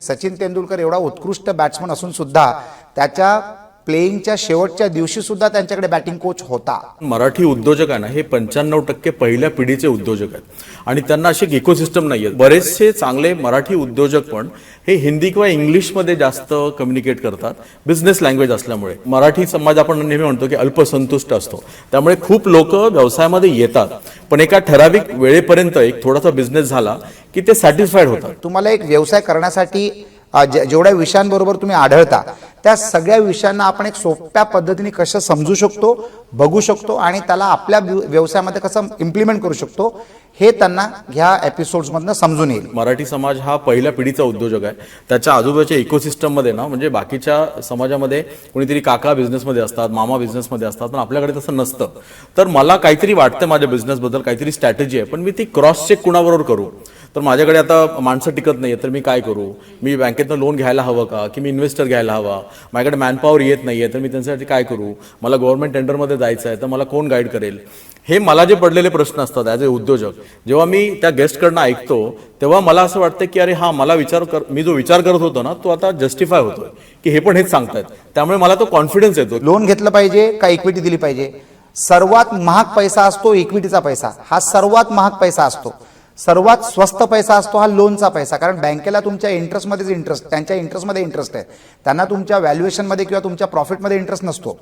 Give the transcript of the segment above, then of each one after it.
सचिन तेंडुलकर एवढा उत्कृष्ट बॅट्समन असून सुद्धा त्याच्या प्लेइंगच्या शेवटच्या दिवशी सुद्धा त्यांच्याकडे बॅटिंग कोच होता. मराठी उद्योजकांना हे 95% पहिल्या पिढीचे उद्योजक आहेत आणि त्यांना अशी इकोसिस्टम नाहीये. बरेचसे चांगले मराठी उद्योजक पण हे हिंदी किंवा इंग्लिशमध्ये जास्त कम्युनिकेट करतात, बिझनेस लँग्वेज असल्यामुळे. मराठी समाज आपण नेहमी म्हणतो की अल्पसंतुष्ट असतो, त्यामुळे खूप लोक व्यवसायामध्ये येतात पण एका ठराविक वेळेपर्यंत एक थोडासा बिझनेस झाला की ते सॅटिस्फाईड होतात. तुम्हाला एक व्यवसाय करण्यासाठी जेवढ्या विषयांबरोबर तुम्ही आढळता त्या सगळ्या विषयांना आपण एक सोप्या पद्धतीने कसं समजू शकतो, बघू शकतो आणि त्याला आपल्या व्यवसायामध्ये कसं इम्प्लिमेंट करू शकतो हे त्यांना ह्या एपिसोड्समधनं समजून येईल. मराठी समाज हा पहिल्या पिढीचा उद्योजक आहे. त्याच्या आजूबाजूच्या इकोसिस्टममध्ये ना, म्हणजे बाकीच्या समाजामध्ये कोणीतरी काका बिझनेसमध्ये असतात, मामा बिझनेसमध्ये असतात, पण आपल्याकडे तसं नसतं. तर मला काहीतरी वाटतं माझ्या बिझनेसबद्दल, काहीतरी स्ट्रॅटेजी आहे, पण मी ती क्रॉस चेक कुणाबरोबर करू? तर माझ्याकडे आता माणसं टिकत नाही तर मी काय करू? मी बँकेतनं लोन घ्यायला हवं का, की मी इन्व्हेस्टर घ्यायला हवा? माझ्याकडे मॅनपॉवर येत नाही आहे तर मी त्यांच्यासाठी काय करू? मला गव्हर्नमेंट टेंडरमध्ये जायचं आहे तर मला कोण गाईड करेल? हे मला जे पडलेले प्रश्न असतात ॲज अ उद्योजक, जेव्हा मी त्या गेस्टकडनं ऐकतो तेव्हा मला असं वाटतं की अरे मी जो विचार करत होतो ना तो आता जस्टिफाय होतोय की हे पण हेच सांगतायत. त्यामुळे मला तो कॉन्फिडन्स येतो. लोन घेतलं पाहिजे का इक्विटी दिली पाहिजे? सर्वात महाग पैसा असतो इक्विटीचा पैसा. हा सर्वात महाग पैसा असतो. सर्वात स्वस्त पैसा असतो हा लोनचा पैसा. कारण बँकेला तुमच्या इंटरेस्टमध्येच इंटरेस्ट, त्यांच्या इंटरेस्टमध्ये इंटरेस्ट आहे. त्यांना तुमच्या व्हॅल्युएशनमध्ये किंवा तुमच्या प्रॉफिटमध्ये इंटरेस्ट नसतो.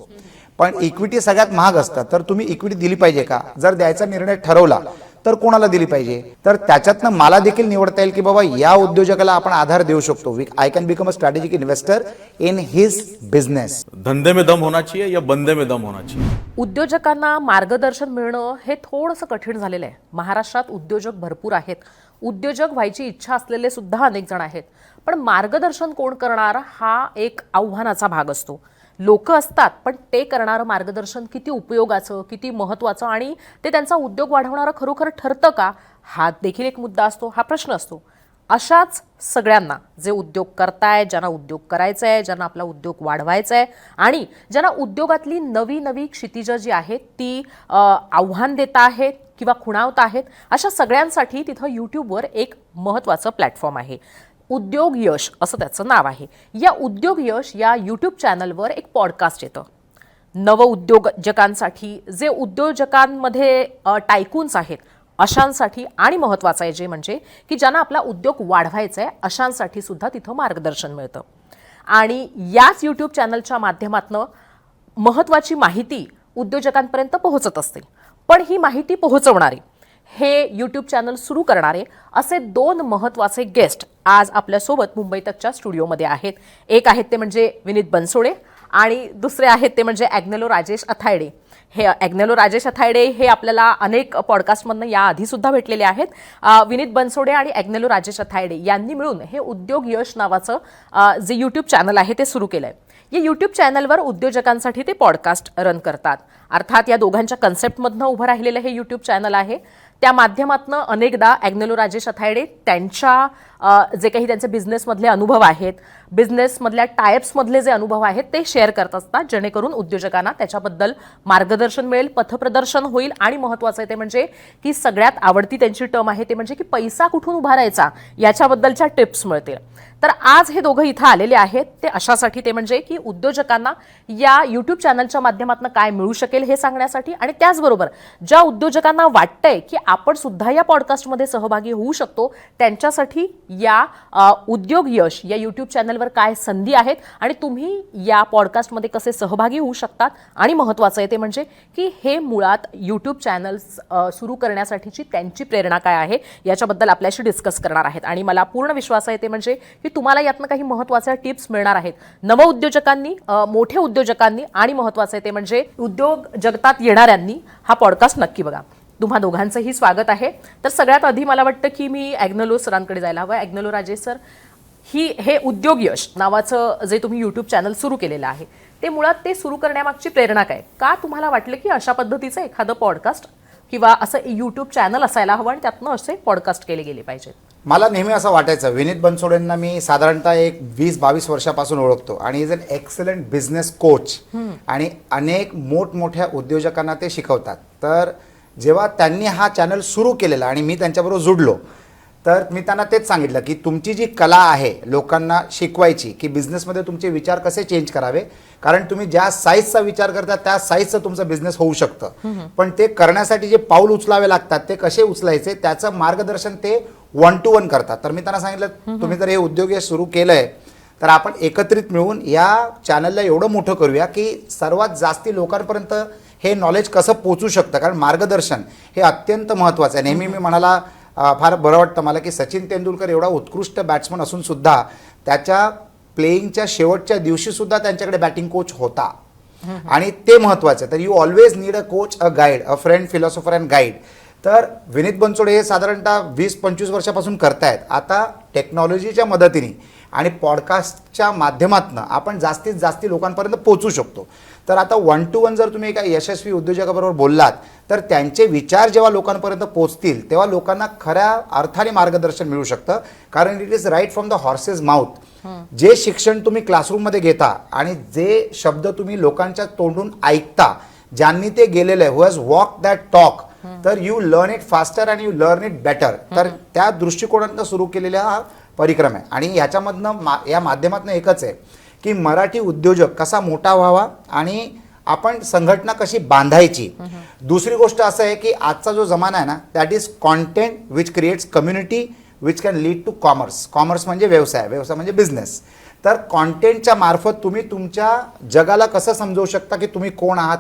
पण इक्विटी सगळ्यात महाग असतात. तर तुम्ही इक्विटी दिली पाहिजे का? जर द्यायचा निर्णय ठरवला तर कोणाला दिली पाहिजे? तर त्याच्यातनं मला देखील निवडता येईल की बाबा या उद्योजकाला आपण आधार देऊ शकतो. I can become a strategic investor in his business. धंदे में दम होना चाहिए या बंदे में दम होना चाहिए. उद्योजकांना मार्गदर्शन मिळणं हे थोडंसं कठीण झालेलं आहे. महाराष्ट्रात उद्योजक भरपूर आहेत, उद्योजक व्हायची इच्छा असलेले सुद्धा अनेक जण आहेत, पण मार्गदर्शन कोण करणार हा एक आव्हानाचा भाग असतो. लोक असतात पण ते करणारं मार्गदर्शन किती उपयोगाचं, किती महत्त्वाचं आणि ते त्यांचा उद्योग वाढवणारं खरोखर ठरतं का, हा देखील एक मुद्दा असतो, हा प्रश्न असतो. अशाच सगळ्यांना जे उद्योग करताय, ज्यांना उद्योग करायचा आहे, ज्यांना आपला उद्योग वाढवायचा आहे आणि ज्यांना उद्योगातली नवी नवी क्षितिजं जी आहेत ती आव्हान देत आहेत किंवा खुणावत आहेत, अशा सगळ्यांसाठी तिथं यूट्यूबवर एक महत्त्वाचं प्लॅटफॉर्म आहे. उद्योग यश असं त्याचं नाव आहे. या उद्योग यश या यूट्यूब चॅनलवर एक पॉडकास्ट येतं नव उद्योजकांसाठी, जे उद्योजकांमध्ये टायकून्स आहेत अशांसाठी, आणि महत्त्वाचं आहे जे म्हणजे की ज्यांना आपला उद्योग वाढवायचा आहे अशांसाठी सुद्धा तिथं मार्गदर्शन मिळतं. आणि याच यूट्यूब चॅनलच्या माध्यमातून महत्त्वाची माहिती उद्योजकांपर्यंत पोहोचत असते. पण ही माहिती पोहोचवणारे, हे यूट्यूब चॅनल सुरू करणारे असे दोन महत्त्वाचे गेस्ट आज आपल्यासोबत मुंबई तकच्या स्टुडिओमध्ये आहेत. एक आहेत ते म्हणजे विनीत बनसोडे आणि दुसरे आहेत ते म्हणजे ॲग्नेलो राजेश अथायडे. हे ॲग्नेलो राजेश अथायडे हे आपल्याला अनेक पॉडकास्टमधनं याआधीसुद्धा भेटलेले आहेत. विनीत बनसोडे आणि ॲग्नेलो राजेश अथायडे यांनी मिळून हे उद्योग यश नावाचं जे यूट्यूब चॅनल आहे ते सुरू केलं आहे. या यूट्यूब चॅनलवर उद्योजकांसाठी ते पॉडकास्ट रन करतात. अर्थात या दोघांच्या कन्सेप्टमधनं उभं राहिलेलं हे यूट्यूब चॅनल आहे. त्या माध्यमातून अनेकदा ॲग्नेलो राजेश अथायडे त्यांच्या जे काही त्यांचे बिझनेसमधले अनुभव आहेत, बिझनेसमधल्या टायप्समधले जे अनुभव आहेत ते शेअर करत असतात, जेणेकरून उद्योजकांना त्याच्याबद्दल मार्गदर्शन मिळेल, पथप्रदर्शन होईल आणि महत्त्वाचं आहे ते म्हणजे की सगळ्यात आवडती त्यांची टर्म आहे ते म्हणजे की पैसा कुठून उभारायचा याच्याबद्दलच्या टिप्स मिळतील. तर आज हे दोघं इथं आलेले आहेत ते अशासाठी, ते म्हणजे की उद्योजकांना या यूट्यूब चॅनलच्या माध्यमातून काय मिळू शकेल हे सांगण्यासाठी, आणि त्याचबरोबर ज्या उद्योजकांना वाटतंय की आपण सुद्धा या पॉडकास्टमध्ये सहभागी होऊ शकतो त्यांच्यासाठी या उद्योग यश या यूट्यूब चॅनलवर काय संधी आहेत आणि तुम्ही या पॉडकास्टमध्ये कसे सहभागी होऊ शकतात, आणि महत्त्वाचं आहे ते म्हणजे की हे मुळात यूट्यूब चॅनल्स सुरू करण्यासाठीची त्यांची प्रेरणा काय आहे याच्याबद्दल आपल्याशी डिस्कस करणार आहेत. आणि मला पूर्ण विश्वास आहे ते म्हणजे की तुम्हाला यातनं काही महत्त्वाच्या टिप्स मिळणार आहेत नव उद्योजकांनी, मोठे उद्योजकांनी, आणि महत्त्वाचं आहे ते म्हणजे उद्योग जगतात येणाऱ्यांनी हा पॉडकास्ट नक्की बघा. तुम्हा दोघांचंही स्वागत आहे. तर सगळ्यात आधी मला वाटतं की मी ॲग्नेलो सरांकडे जायला हवं. ॲग्नेलो राजेश सर, हे उद्योग यश नावाचं जे तुम्ही यूट्यूब चॅनल सुरू केलेलं आहे ते मुळात ते सुरू करण्यामागची प्रेरणा काय? का तुम्हाला वाटलं की अशा पद्धतीचं एखादं पॉडकास्ट किंवा असं यूट्यूब चॅनल असायला हवं आणि त्यातनं असे पॉडकास्ट केले गेले पाहिजेत? मला नेहमी असं वाटायचं. विनीत बनसोडेंना मी साधारणतः एक 20-22 वर्षापासून ओळखतो आणि is an excellent business coach आणि अनेक मोठमोठ्या उद्योजकांना ते शिकवतात. तर जेव्हा त्यांनी हा चॅनल सुरू केलेला आणि मी त्यांच्याबरोबर जुडलो तर मी त्यांना तेच सांगितलं की तुमची जी कला आहे लोकांना शिकवायची की बिझनेसमध्ये तुमचे विचार कसे चेंज करावे, कारण तुम्ही ज्या साईजचा विचार करता त्या साईजचं तुमचं बिझनेस होऊ शकतं, पण ते करण्यासाठी जे पाऊल उचलावे लागतात ते कसे उचलायचे त्याचं मार्गदर्शन ते 1 to 1 करतात. तर मी त्यांना सांगितलं तुम्ही जर हे उद्योग सुरू केलंय तर आपण एकत्रित मिळून या चॅनलला एवढं मोठं करूया की सर्वात जास्ती लोकांपर्यंत हे नॉलेज कसं पोचू शकतं, कारण मार्गदर्शन हे अत्यंत महत्त्वाचं आहे. नेहमी मी म्हणाला फार बरं वाटतं मला की सचिन तेंडुलकर एवढा उत्कृष्ट बॅट्समन असून सुद्धा त्याच्या प्लेईंगच्या शेवटच्या दिवशी सुद्धा त्यांच्याकडे बॅटिंग कोच होता आणि ते महत्त्वाचं. तर you always need a coach, a guide, a friend, philosopher and guide. तर विनीत बनसोडे हे साधारणतः 20-25 वर्षापासून करतायत. आता टेक्नॉलॉजीच्या मदतीने आणि पॉडकास्टच्या माध्यमातून आपण जास्तीत जास्त लोकांपर्यंत पोहोचू शकतो. तर आता 1 to 1 जर तुम्ही एका यशस्वी उद्योजकाबरोबर बोललात तर त्यांचे विचार जेव्हा लोकांपर्यंत पोहोचतील तेव्हा लोकांना खऱ्या अर्थाने मार्गदर्शन मिळू शकतं, कारण it is right from the horse's mouth. जे शिक्षण तुम्ही क्लासरूममध्ये घेता आणि जे शब्द तुम्ही लोकांच्या तोंडून ऐकता, ज्यांनी ते गेलेलं आहे, हु हॅज वॉक दॅट टॉक, तर you learn it faster and you learn it better. तर त्या दृष्टिकोनातून सुरू केलेला हा परिक्रम आहे आणि ह्याच्यामधनं या माध्यमातून एकच आहे की मराठी उद्योजक कसा मोठा व्हावा आणि आपण संघटना कशी बांधायची. दुसरी गोष्ट असं आहे की आजचा जो जमाना आहे ना, that is content which creates community which can lead to commerce. Commerce म्हणजे व्यवसाय, व्यवसाय म्हणजे बिझनेस. तर कॉन्टेंटच्या मार्फत तुम्ही तुमच्या जगाला कसं समजवू शकता की तुम्ही कोण आहात,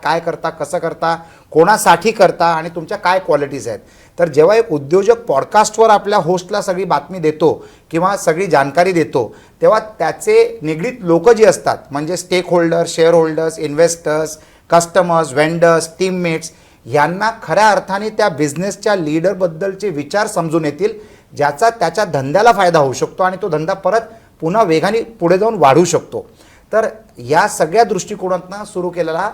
काय करता, कसं करता, कोणासाठी करता आणि तुमच्या काय क्वालिटीज आहेत. तर जेव्हा एक उद्योजक पॉडकास्टवर आपल्या होस्टला सगळी बातमी देतो किंवा सगळी जानकारी देतो तेव्हा त्याचे निगडीत लोक जी असतात म्हणजे stakeholders, shareholders, investors, customers, vendors, teammates यांना खऱ्या अर्थाने त्या बिझनेसच्या लीडरबद्दलचे विचार समजून येतील, ज्याचा त्याच्या धंद्याला फायदा होऊ शकतो आणि तो धंदा परत पुन्हा वेगाने पुढे जाऊन वाढू शकतो. तर या सगळ्या दृष्टिकोनातून सुरू केलेला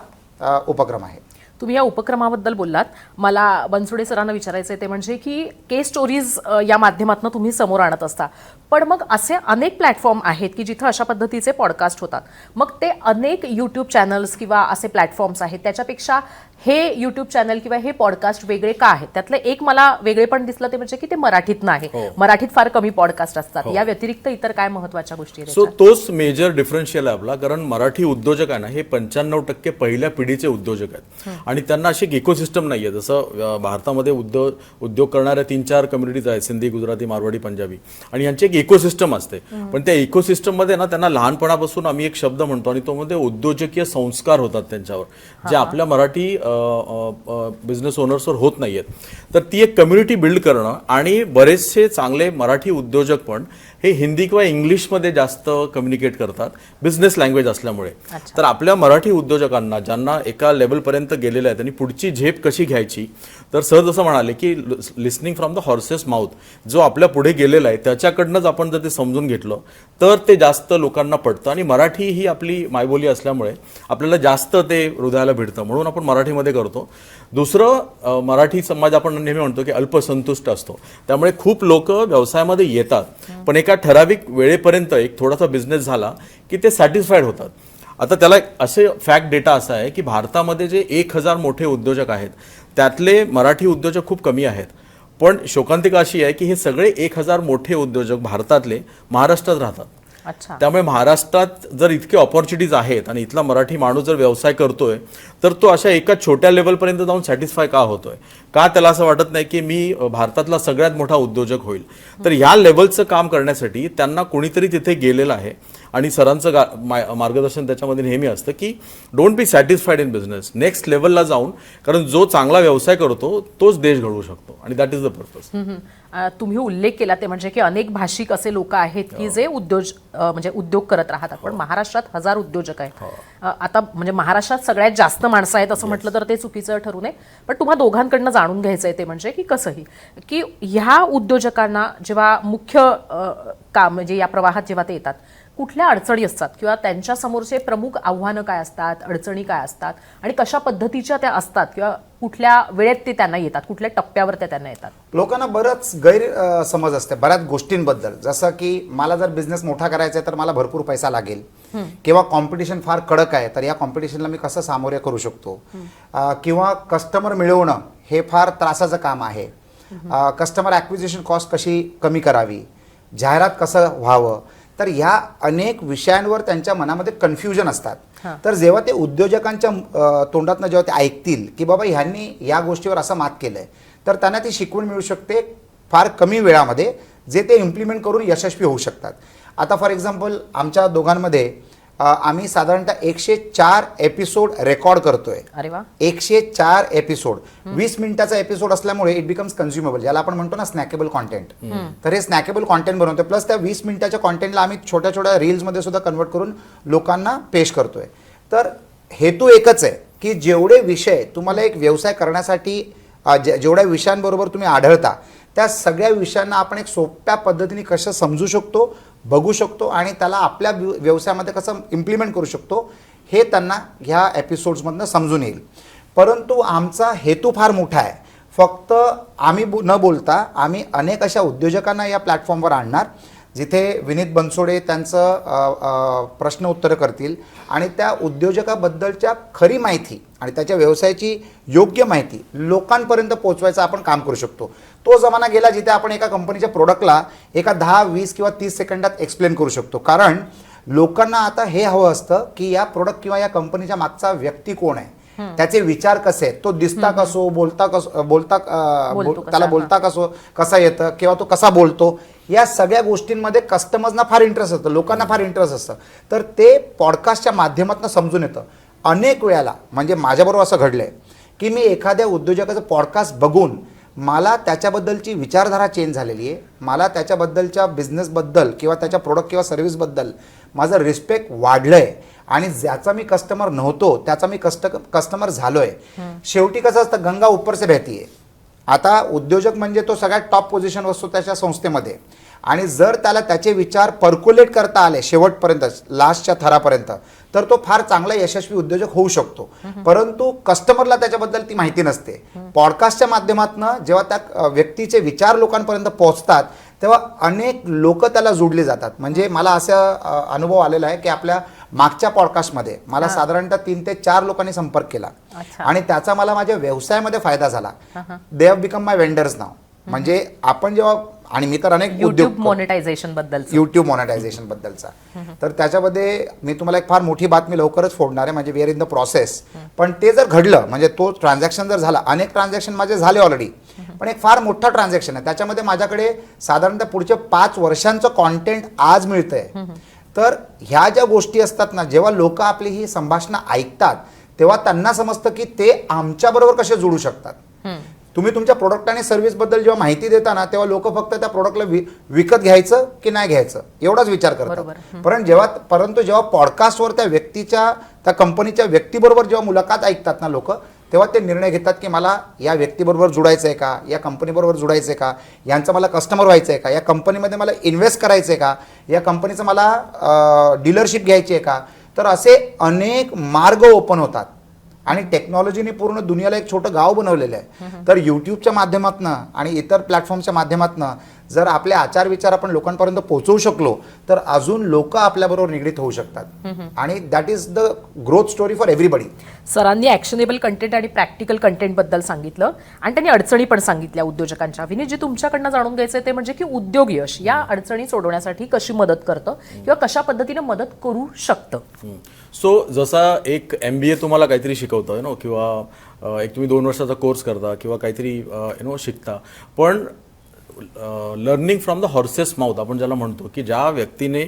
उपक्रम आहे. तुम्ही या उपक्रमाबद्दल बोललात. मला बनसोडे सरांना विचारायचं आहे ते म्हणजे की केस स्टोरीज या माध्यमातून तुम्ही समोर आणत असता, पण मग असे अनेक प्लॅटफॉर्म आहेत की जिथं अशा पद्धतीचे पॉडकास्ट होतात. मग ते अनेक यूट्यूब चॅनल्स किंवा असे प्लॅटफॉर्म्स आहेत, त्याच्यापेक्षा हे यूट्यूब चॅनल किंवा हे पॉडकास्ट वेगळे का आहेत? त्यातलं एक मला वेगळेपण दिसलं ते म्हणजे की ते मराठीतनं आहे. मराठीत फार कमी पॉडकास्ट असतात. या व्यतिरिक्त इतर काय महत्त्वाच्या गोष्टी आहेत? सो तोच मेजर डिफरन्शियल आहे आपला, कारण मराठी उद्योजक आहे ना हे 95% पहिल्या पिढीचे उद्योजक आहेत आणि त्यांना अशी एक इकोसिस्टम नाही आहे. जसं भारतामध्ये उद्योग करणाऱ्या 3-4 कम्युनिटीज आहेत, सिंधी, गुजराती, मारवाडी, पंजाबी, आणि यांची एक इकोसिस्टम असते. पण त्या इकोसिस्टममध्ये ना त्यांना लहानपणापासून आम्ही एक शब्द म्हणतो आणि तो मध्ये उद्योजकीय संस्कार होतात त्यांच्यावर, जे आपल्या मराठी बिझनेस ओनर्सवर होत नाहीयेत. तर ती एक कम्युनिटी बिल्ड करणं आणि बरेचसे चांगले मराठी उद्योजक पण हे हिंदी किंवा इंग्लिशमध्ये जास्त कम्युनिकेट करतात बिझनेस लँग्वेज असल्यामुळे. तर आपल्या मराठी उद्योजकांना ज्यांना एका लेवलपर्यंत गेलेले आहेत आणि पुढची झेप कशी घ्यायची, तर सहज असं म्हणाले की listening from the horse's mouth, जो आपल्या पुढे गेलेला आहे त्याच्याकडनंच आपण जर ते समजून घेतलं तर ते जास्त लोकांना पडतं. आणि मराठी ही आपली मायबोली असल्यामुळे आपल्याला जास्त ते हृदयाला भिडतं, म्हणून आपण मराठीमध्ये करतो. दुसरं, मराठी समाज आपण नेहमी म्हणतो की अल्पसंतुष्ट असतो, त्यामुळे खूप लोक व्यवसायामध्ये येतात पण एका ठराविक वेळेपर्यंत एक थोडासा बिझनेस झाला की ते सॅटिस्फाईड होतात. आता त्याला असे फॅक्ट डेटा असा आहे की भारतामध्ये जे 1000 मोठे उद्योजक आहेत त्यातले मराठी उद्योजक खूप कमी आहेत. पण शोकांतिका अशी आहे की हे सगळे 1000 मोठे उद्योजक भारतातले महाराष्ट्रात राहतात. त्यामुळे महाराष्ट्रात जर इतके ऑपॉर्च्युनिटीज आहेत आणि इथला मराठी माणूस जर व्यवसाय करतोय तर तो अशा एका छोट्या लेवलपर्यंत जाऊन सॅटिस्फाय का होतोय, का त्याला असं वाटत नाही की मी भारतातला सगळ्यात मोठा उद्योजक होईल. तर ह्या लेवलचं काम करण्यासाठी त्यांना कोणीतरी तिथे गेलेलं आहे आणि सरांचं मार्गदर्शन त्याच्यामध्ये नेहमी असतं की don't be satisfied in business, next लेवलला जाऊन, कारण जो चांगला व्यवसाय करतो तोच देश घडवू शकतो आणि दॅट इज द पर्पज. तुम्ही उल्लेख केला ते म्हणजे की अनेक भाषिक असे लोक आहेत की जे उद्योग करत राहतात. पण महाराष्ट्रात 1000 उद्योजक आहेत. आता म्हणजे महाराष्ट्रात सगळ्यात जास्त माणसं आहेत असं म्हटलं तर ते चुकीचं ठरू नये. पण तुम्हा दोघांकडनं जाणून घ्यायचं आहे ते म्हणजे की कसंही की ह्या उद्योजकांना जेव्हा मुख्य काम म्हणजे या प्रवाहात जेव्हा ते येतात, कुठल्या अडचणी असतात किंवा त्यांच्या समोरचे प्रमुख आव्हानं काय असतात, अडचणी काय असतात आणि कशा पद्धतीच्या त्या असतात किंवा कुठल्या वेळेत ते त्यांना येतात, कुठल्या टप्प्यावर ते त्यांना येतात? लोकांना बरंच गैरसमज असते बऱ्याच गोष्टींबद्दल, जसं की मला जर बिझनेस मोठा करायचा आहे तर मला भरपूर पैसा लागेल किंवा कॉम्पिटिशन फार कडक आहे तर या कॉम्पिटिशनला मी कसं सामोरे करू शकतो, किंवा कस्टमर मिळवणं हे फार त्रासाचं काम आहे, कस्टमर ॲक्विजिशन कॉस्ट कशी कमी करावी, जाहिरात कसं व्हावं. तर ह्या अनेक विषयांवर त्यांच्या मनामध्ये कन्फ्युजन असतात. तर जेव्हा ते उद्योजकांच्या तोंडातनं जेव्हा ते ऐकतील की बाबा ह्यांनी या गोष्टीवर असं मात केलंय, तर त्यांना ती शिकवण मिळू शकते फार कमी वेळामध्ये, जे ते इम्प्लिमेंट करून यशस्वी होऊ शकतात. आता फॉर एक्झाम्पल आमच्या दोघांमध्ये आम्ही साधारणतः 104 एपिसोड रेकॉर्ड करतोय. अरे वा. 104 एपिसोड, 20 मिनिटाचा एपिसोड असल्यामुळे इट बिकम्स कन्झ्युमेबल, ज्याला आपण म्हणतो ना स्नॅकेबल कॉन्टेंट. तर हे स्नॅकेबल कॉन्टेंट बनवतोय. प्लस त्या 20 मिनिटाच्या कॉन्टेंटला आम्ही छोट्या छोट्या रील्समध्ये सुद्धा कन्वर्ट करून लोकांना पेश करतोय. तर हेतू एकच आहे की जेवढे विषय तुम्हाला एक व्यवसाय करण्यासाठी जेवढ्या विषयांबरोबर तुम्ही आढळता, त्या सगळ्या विषयांना आपण एक सोप्या पद्धतीने कसं समजू शकतो, बघू शकतो आणि त्याला आपल्या व्यवसायामध्ये कसं इम्प्लिमेंट करू शकतो, हे त्यांना ह्या एपिसोड्समधनं समजून येईल. परंतु आमचा हेतू फार मोठा आहे. फक्त आम्ही न बोलता आम्ही अनेक अशा उद्योजकांना या प्लॅटफॉर्मवर आणणार, जिथे विनीत बनसोडे त्यांचं प्रश्न उत्तरं करतील आणि त्या उद्योजकाबद्दलच्या खरी माहिती आणि त्याच्या व्यवसायाची योग्य माहिती लोकांपर्यंत पोहोचवायचं आपण काम करू शकतो. तो जमाना गेला जिथे आपण एका कंपनीच्या प्रोडक्टला एका 10, 20 किंवा 30 सेकंदात एक्सप्लेन करू शकतो. कारण लोकांना आता हे हवं असतं की या प्रोडक्ट किंवा या कंपनीच्या मागचा व्यक्ती कोण आहे, त्याचे विचार कसे आहेत, तो दिसता कसो, त्याला बोलता कसा येतं किंवा तो कसा बोलतो, या सगळ्या गोष्टींमध्ये कस्टमर्सना फार इंटरेस्ट असतं, लोकांना फार इंटरेस्ट असतं. तर ते पॉडकास्टच्या माध्यमातून समजून येतं. अनेक वेळेला म्हणजे माझ्याबरोबर असं घडलंय की मी एखाद्या उद्योजकाचं पॉडकास्ट बघून मला त्याच्याबद्दलची विचारधारा चेंज झालेली आहे, मला त्याच्याबद्दलच्या बिझनेसबद्दल किंवा त्याच्या प्रोडक्ट किंवा सर्व्हिसबद्दल माझं रिस्पेक्ट वाढलंय आणि ज्याचा मी कस्टमर नव्हतो त्याचा मी कस्टमर झालोय. शेवटी कसं असतं, गंगा ऊपर से बहती है. आता उद्योजक म्हणजे तो सगळ्यात टॉप पोझिशन असतो त्याच्या संस्थेमध्ये, आणि जर त्याला त्याचे विचार पर्क्युलेट करता आले शेवटपर्यंत, लास्टच्या थरापर्यंत, तर तो फार चांगला यशस्वी उद्योजक होऊ शकतो. परंतु कस्टमरला त्याच्याबद्दल ती माहिती नसते. पॉडकास्टच्या माध्यमातून जेव्हा त्या व्यक्तीचे विचार लोकांपर्यंत पोहोचतात तेव्हा अनेक लोक त्याला जोडले जातात. म्हणजे मला असा अनुभव आलेला आहे की आपल्या मागच्या पॉडकास्टमध्ये मला साधारणतः 3 ते 4 लोकांनी संपर्क केला आणि त्याचा मला माझ्या व्यवसायामध्ये फायदा झाला. They have become my vendors now. म्हणजे आपण जेव्हा, आणि मी तर अनेक युट्यूब मॉनिटायझेशन बद्दलचा, तर त्याच्यामध्ये मी तुम्हाला एक फार मोठी बातमी लवकरच फोडणार आहे. म्हणजे we are in the process. पण ते जर घडलं, म्हणजे तो ट्रान्झॅक्शन जर झाला, अनेक ट्रान्झॅक्शन माझे झाले ऑलरेडी, पण एक फार मोठा ट्रान्झॅक्शन आहे, त्याच्यामध्ये माझ्याकडे साधारणतः पुढचे 5 वर्षांचं कॉन्टेंट आज मिळतंय. तर ह्या ज्या गोष्टी असतात ना, जेव्हा लोक आपली ही संभाषणं ऐकतात तेव्हा त्यांना समजतं की ते आमच्याबरोबर कसे जोडू शकतात. तुम्ही तुमच्या प्रोडक्ट आणि सर्व्हिसबद्दल जेव्हा माहिती देता ना, तेव्हा लोक फक्त त्या प्रोडक्टला विकत घ्यायचं की नाही घ्यायचं एवढाच विचार करतात. परंतु जेव्हा पॉडकास्टवर त्या व्यक्तीच्या, त्या कंपनीच्या व्यक्तीबरोबर जेव्हा मुलाखत ऐकतात ना लोक, तेव्हा ते निर्णय घेतात की मला या व्यक्तीबरोबर जुडायचं आहे का, या कंपनीबरोबर जुडायचं आहे का, यांचं मला कस्टमर व्हायचं आहे का, या कंपनीमध्ये मला इन्व्हेस्ट करायचं आहे का, या कंपनीचं मला डीलरशिप घ्यायची आहे का. तर असे अनेक मार्ग ओपन होतात आणि टेक्नॉलॉजीने पूर्ण दुनियाला एक छोटं गाव बनवलेलं आहे. तर यूट्यूबच्या माध्यमातून आणि इतर प्लॅटफॉर्मच्या माध्यमातून जर आपले आचार विचार आपण लोकांपर्यंत पोहोचवू शकलो तर अजून लोक आपल्याबरोबर निगडीत होऊ शकतात. आणि that is the growth story for everybody. सरांनी ॲक्शनेबल कंटेंट आणि प्रॅक्टिकल कंटेंट बद्दल सांगितलं आणि त्यांनी अडचणी पण सांगितल्या उद्योजकांच्या. विनीत, जे तुमच्याकडनं जाणून घ्यायचं ते म्हणजे की उद्योग यश या अडचणी सोडवण्यासाठी कशी मदत करतं किंवा कशा पद्धतीने मदत करू शकतं. सो जसा एक MBA तुम्हाला काहीतरी शिकवतं नो, किंवा एक तुम्ही 2 वर्षाचा कोर्स करता किंवा काहीतरी शिकता, पण learning from the horse's mouth आपण ज्याला म्हणतो, की ज्या व्यक्तीने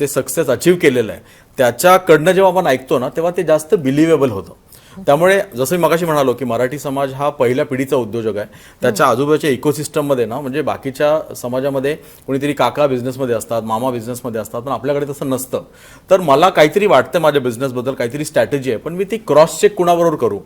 ते सक्सेस अचीव्ह केलेलं आहे त्याच्याकडनं जेव्हा आपण ऐकतो ना, तेव्हा ते जास्त बिलिव्हेबल होतं. त्यामुळे जसं मी मगाशी म्हणालो की मराठी समाज हा पहिल्या पिढीचा उद्योजक आहे. त्याच्या आजूबाजूच्या इकोसिस्टममध्ये ना, म्हणजे बाकीच्या समाजामध्ये कोणीतरी काका बिझनेसमध्ये असतात, मामा बिझनेसमध्ये असतात, पण आपल्याकडे तसं नसतं. तर मला काहीतरी वाटतं माझ्या बिझनेसबद्दल, काहीतरी स्ट्रॅटेजी आहे, पण मी ती क्रॉस चेक कुणाबरोबर करू.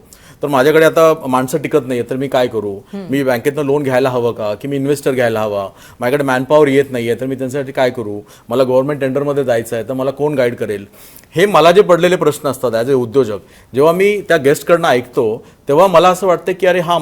तर माझ्याकडे आता माणसं टिकत नाही तर मी काय करू, मी बँकेतनं लोन घ्यायला हवं का, की मी इन्व्हेस्टर घ्यायला हवा, माझ्याकडे मॅनपॉवर येत नाही आहे तर मी त्यांच्यासाठी काय करू, मला गव्हर्नमेंट टेंडरमध्ये जायचं आहे तर मला कोण गाईड करेल. हे मला जे पडलेले प्रश्न असतात ॲज ए उद्योजक, जेव्हा मी त्या गेस्टकडनं ऐकतो तेव्हा मला असं वाटतं की अरे हां,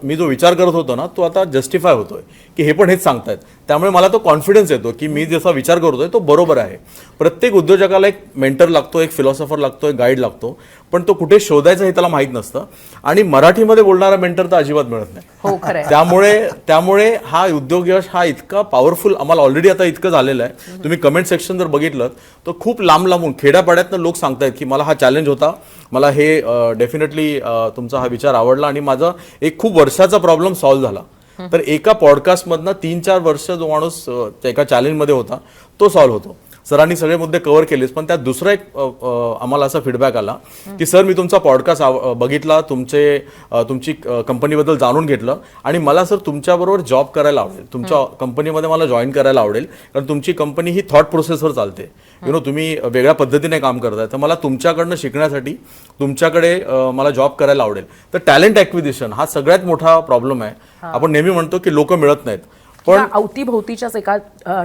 मी जो विचार करत होतो ना तो आता जस्टिफाय होतोय की हे पण हेच सांगतायत. त्यामुळे मला तो कॉन्फिडन्स येतो की मी जसा विचार करतोय तो बरोबर आहे. प्रत्येक उद्योजकाला एक मेंटर लागतो, एक फिलॉसॉफर लागतो, एक गाईड लागतो, पण तो कुठे शोधायचा हे त्याला माहीत नसतं. आणि मराठीमध्ये बोलणारा मेंटर तर अजिबात मिळत नाही. हो खरं आहे. त्यामुळे हा उद्योग यश हा इतका पॉवरफुल आम्हाला ऑलरेडी आता इतकं झालेलं आहे. तुम्ही कमेंट सेक्शन जर बघितलं तर खूप लांबून खेड्यापाड्यातनं लोक सांगतायत की मला हा चॅलेंज होता, मला हे डेफिनेटली तुमचा हा विचार आवडला आणि माझा एक खूप वर्षाचा प्रॉब्लेम सॉल्व्ह झाला. तर एका पॉडकास्टमधनं 3-4 वर्ष जो माणूस त्या एका चॅलेंजमध्ये होता तो सॉल्व्ह होतो. सरांनी सगळे मुद्दे कव्हर केलेच, पण त्यात दुसरा एक आम्हाला असा फीडबॅक आला की सर मी तुमचा पॉडकास्ट बघितला, तुमची कंपनीबद्दल जाणून घेतलं आणि मला सर तुमच्याबरोबर जॉब करायला आवडेल, तुमच्या कंपनीमध्ये मला जॉईन करायला आवडेल, कारण तुमची कंपनी ही थॉट प्रोसेसवर चालते. तुम्ही वेगळ्या पद्धतीने काम करताय, तर मला तुमच्याकडनं शिकण्यासाठी तुमच्याकडे मला जॉब करायला आवडेल. तर टॅलेंट ॲक्विजिशन हा सगळ्यात मोठा प्रॉब्लेम आहे. आपण नेहमी म्हणतो की लोक मिळत नाहीत, पण अवतीभोवतीच्याच एका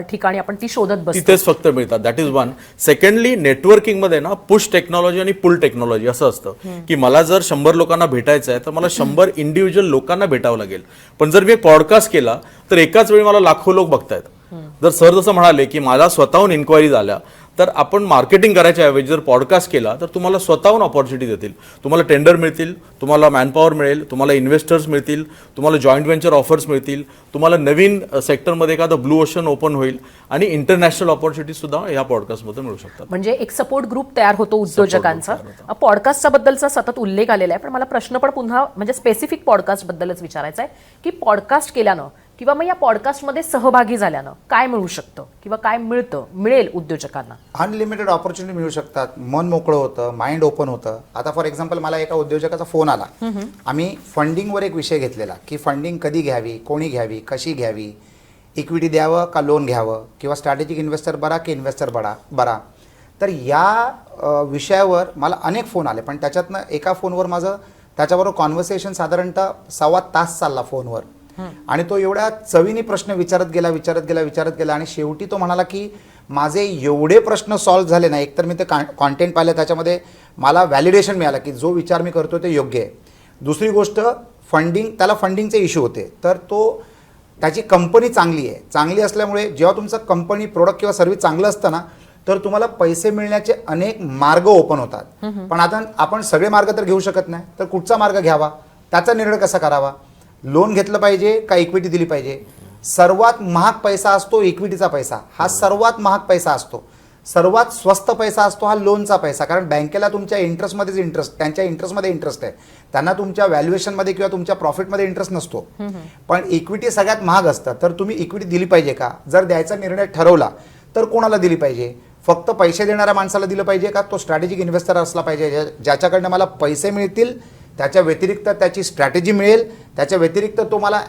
ठिकाणी आपण ती शोधत बसतो, तिथेच फक्त मिळतात. That is one. Secondly networking मध्ये ना पुश टेक्नॉलॉजी आणि पुल टेक्नॉलॉजी असं असतं की मला जर 100 लोकांना भेटायचं आहे तर मला 100 इंडिव्हिज्युअल लोकांना भेटावं लागेल. पण जर मी एक पॉडकास्ट केला तर एकाच वेळी मला लाखो लोक बघतायत. जर सर जसं म्हणाले की मला स्वतःहून इन्क्वायरी झाल्या, तर आपण मार्केटिंग करायच्या ऐवजी जर पॉडकास्ट केला तर तुम्हाला स्वतःहून ऑपॉर्च्युनिटी देतील. तुम्हाला टेंडर मिळतील, तुम्हाला मॅनपॉवर मिळेल, तुम्हाला इन्व्हेस्टर्स मिळतील, तुम्हाला जॉईंट व्हेंचर ऑफर्स मिळतील, तुम्हाला नवीन सेक्टरमध्ये एखादं ब्लू ओशन ओपन होईल आणि इंटरनॅशनल ऑपॉर्च्युनिटी सुद्धा या पॉडकास्टमध्ये मिळू शकतात. म्हणजे एक सपोर्ट ग्रुप तयार होतो उद्योजकांचा. पॉडकास्टचा बद्दलचा सतत उल्लेख आलेला आहे, पण मला प्रश्न पण पुन्हा म्हणजे स्पेसिफिक पॉडकास्ट बद्दलच विचारायचा आहे की पॉडकास्ट केल्यानं किंवा मग या पॉडकास्टमध्ये सहभागी झाल्यानं काय मिळू शकतं किंवा काय मिळेल उद्योजकांना? अनलिमिटेड ऑपॉर्च्युनिटी मिळू शकतात. मन मोकळं होतं, माइंड ओपन होतं. आता फॉर एक्झाम्पल मला एका उद्योजकाचा फोन आला. आम्ही फंडिंगवर एक विषय घेतलेला की फंडिंग कधी घ्यावी, कोणी घ्यावी, कशी घ्यावी, इक्विटी द्यावं का लोन घ्यावं, किंवा स्ट्रॅटेजिक इन्व्हेस्टर बरा की इन्व्हेस्टर बरा. तर या विषयावर मला अनेक फोन आले, पण त्याच्यातनं एका फोनवर माझं त्याच्याबरोबर कॉन्व्हर्सेशन साधारणतः 1.25 तास चालला फोनवर. आणि तो एवढ्या चवीने प्रश्न विचारत गेला आणि शेवटी तो म्हणाला की माझे एवढे प्रश्न सॉल्व्ह झाले ना. एकतर मी ते कॉन्टेंट पाहिलं, त्याच्यामध्ये मला व्हॅलिडेशन मिळालं की जो विचार मी करतो ते योग्य आहे. दुसरी गोष्ट त्याला फंडिंगचे इश्यू होते, तर त्याची कंपनी चांगली असल्यामुळे जेव्हा तुमचं कंपनी प्रोडक्ट किंवा सर्व्हिस चांगलं असतं ना, तर तुम्हाला पैसे मिळण्याचे अनेक मार्ग ओपन होतात. पण आता आपण सगळे मार्ग तर घेऊ शकत नाही, तर कुठचा मार्ग घ्यावा, त्याचा निर्णय कसा करावा. लोन घेतलं पाहिजे का इक्विटी दिली पाहिजे. सर्वात महाग पैसा असतो इक्विटीचा पैसा, हा सर्वात महाग पैसा असतो. सर्वात स्वस्त पैसा असतो हा लोनचा पैसा, कारण बँकेला तुमच्या त्यांच्या इंटरेस्टमध्ये इंटरेस्ट आहे. त्यांना तुमच्या व्हॅल्युएशनमध्ये किंवा तुमच्या प्रॉफिटमध्ये इंटरेस्ट नसतो. पण इक्विटी सगळ्यात महाग असतं. तर तुम्ही इक्विटी दिली पाहिजे का, जर द्यायचा निर्णय ठरवला तर कोणाला दिली पाहिजे. फक्त पैसे देणाऱ्या माणसाला दिलं पाहिजे का, तो स्ट्रॅटेजिक इन्व्हेस्टर असला पाहिजे ज्याच्याकडनं मला पैसे मिळतील, त्याच्या व्यतिरिक्त त्याची स्ट्रॅटेजी मिळेल, त्याच्या व्यतिरिक्त तो मला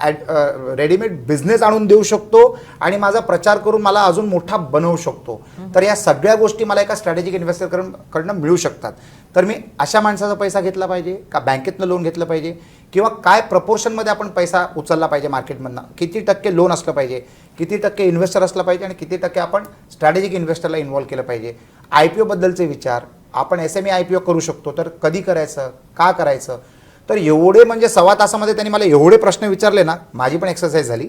रेडीमेड बिझनेस आणून देऊ शकतो आणि माझा प्रचार करून मला अजून मोठा बनवू शकतो. तर या सगळ्या गोष्टी मला एका स्ट्रॅटेजिक इन्व्हेस्टर कडनं मिळू शकतात. तर मी अशा माणसाचा पैसा घेतला पाहिजे का, बँकेतनं लोन घेतलं पाहिजे, किंवा काय प्रपोर्शनमध्ये आपण पैसा उचलला पाहिजे मार्केटमधनं, किती टक्के लोन असलं पाहिजे, किती टक्के इन्व्हेस्टर असलं पाहिजे आणि किती टक्के आपण स्ट्रॅटेजिक इन्व्हेस्टरला इन्व्हॉल्व केलं पाहिजे. IPO बद्दलचे विचार, आपण SME IPO करू शकतो, तर कधी करायचं, का करायचं. तर एवढे म्हणजे 1.25 तासामध्ये त्यांनी मला एवढे प्रश्न विचारले ना, माझी पण एक्सरसाइज झाली,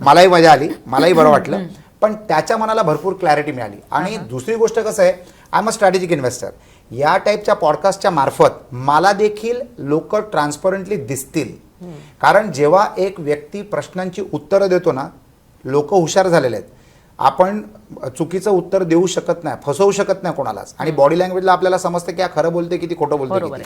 मलाही मजा आली, मलाही बरं वाटलं, पण त्याच्या मनाला भरपूर क्लॅरिटी मिळाली. आणि दुसरी गोष्ट कसं आहे, I am a strategic investor. या टाईपच्या पॉडकास्टच्या मार्फत मला देखील लोक ट्रान्सपरंटली दिसतील. कारण जेव्हा एक व्यक्ती प्रश्नांची उत्तरं देतो ना, लोक हुशार झालेले आहेत. आपण चुकीचं उत्तर देऊ शकत नाही, फसवू शकत नाही कोणालाच. आणि बॉडी लँग्वेजला आपल्याला समजतं की हा खरं बोलते किती खोटं बोलते.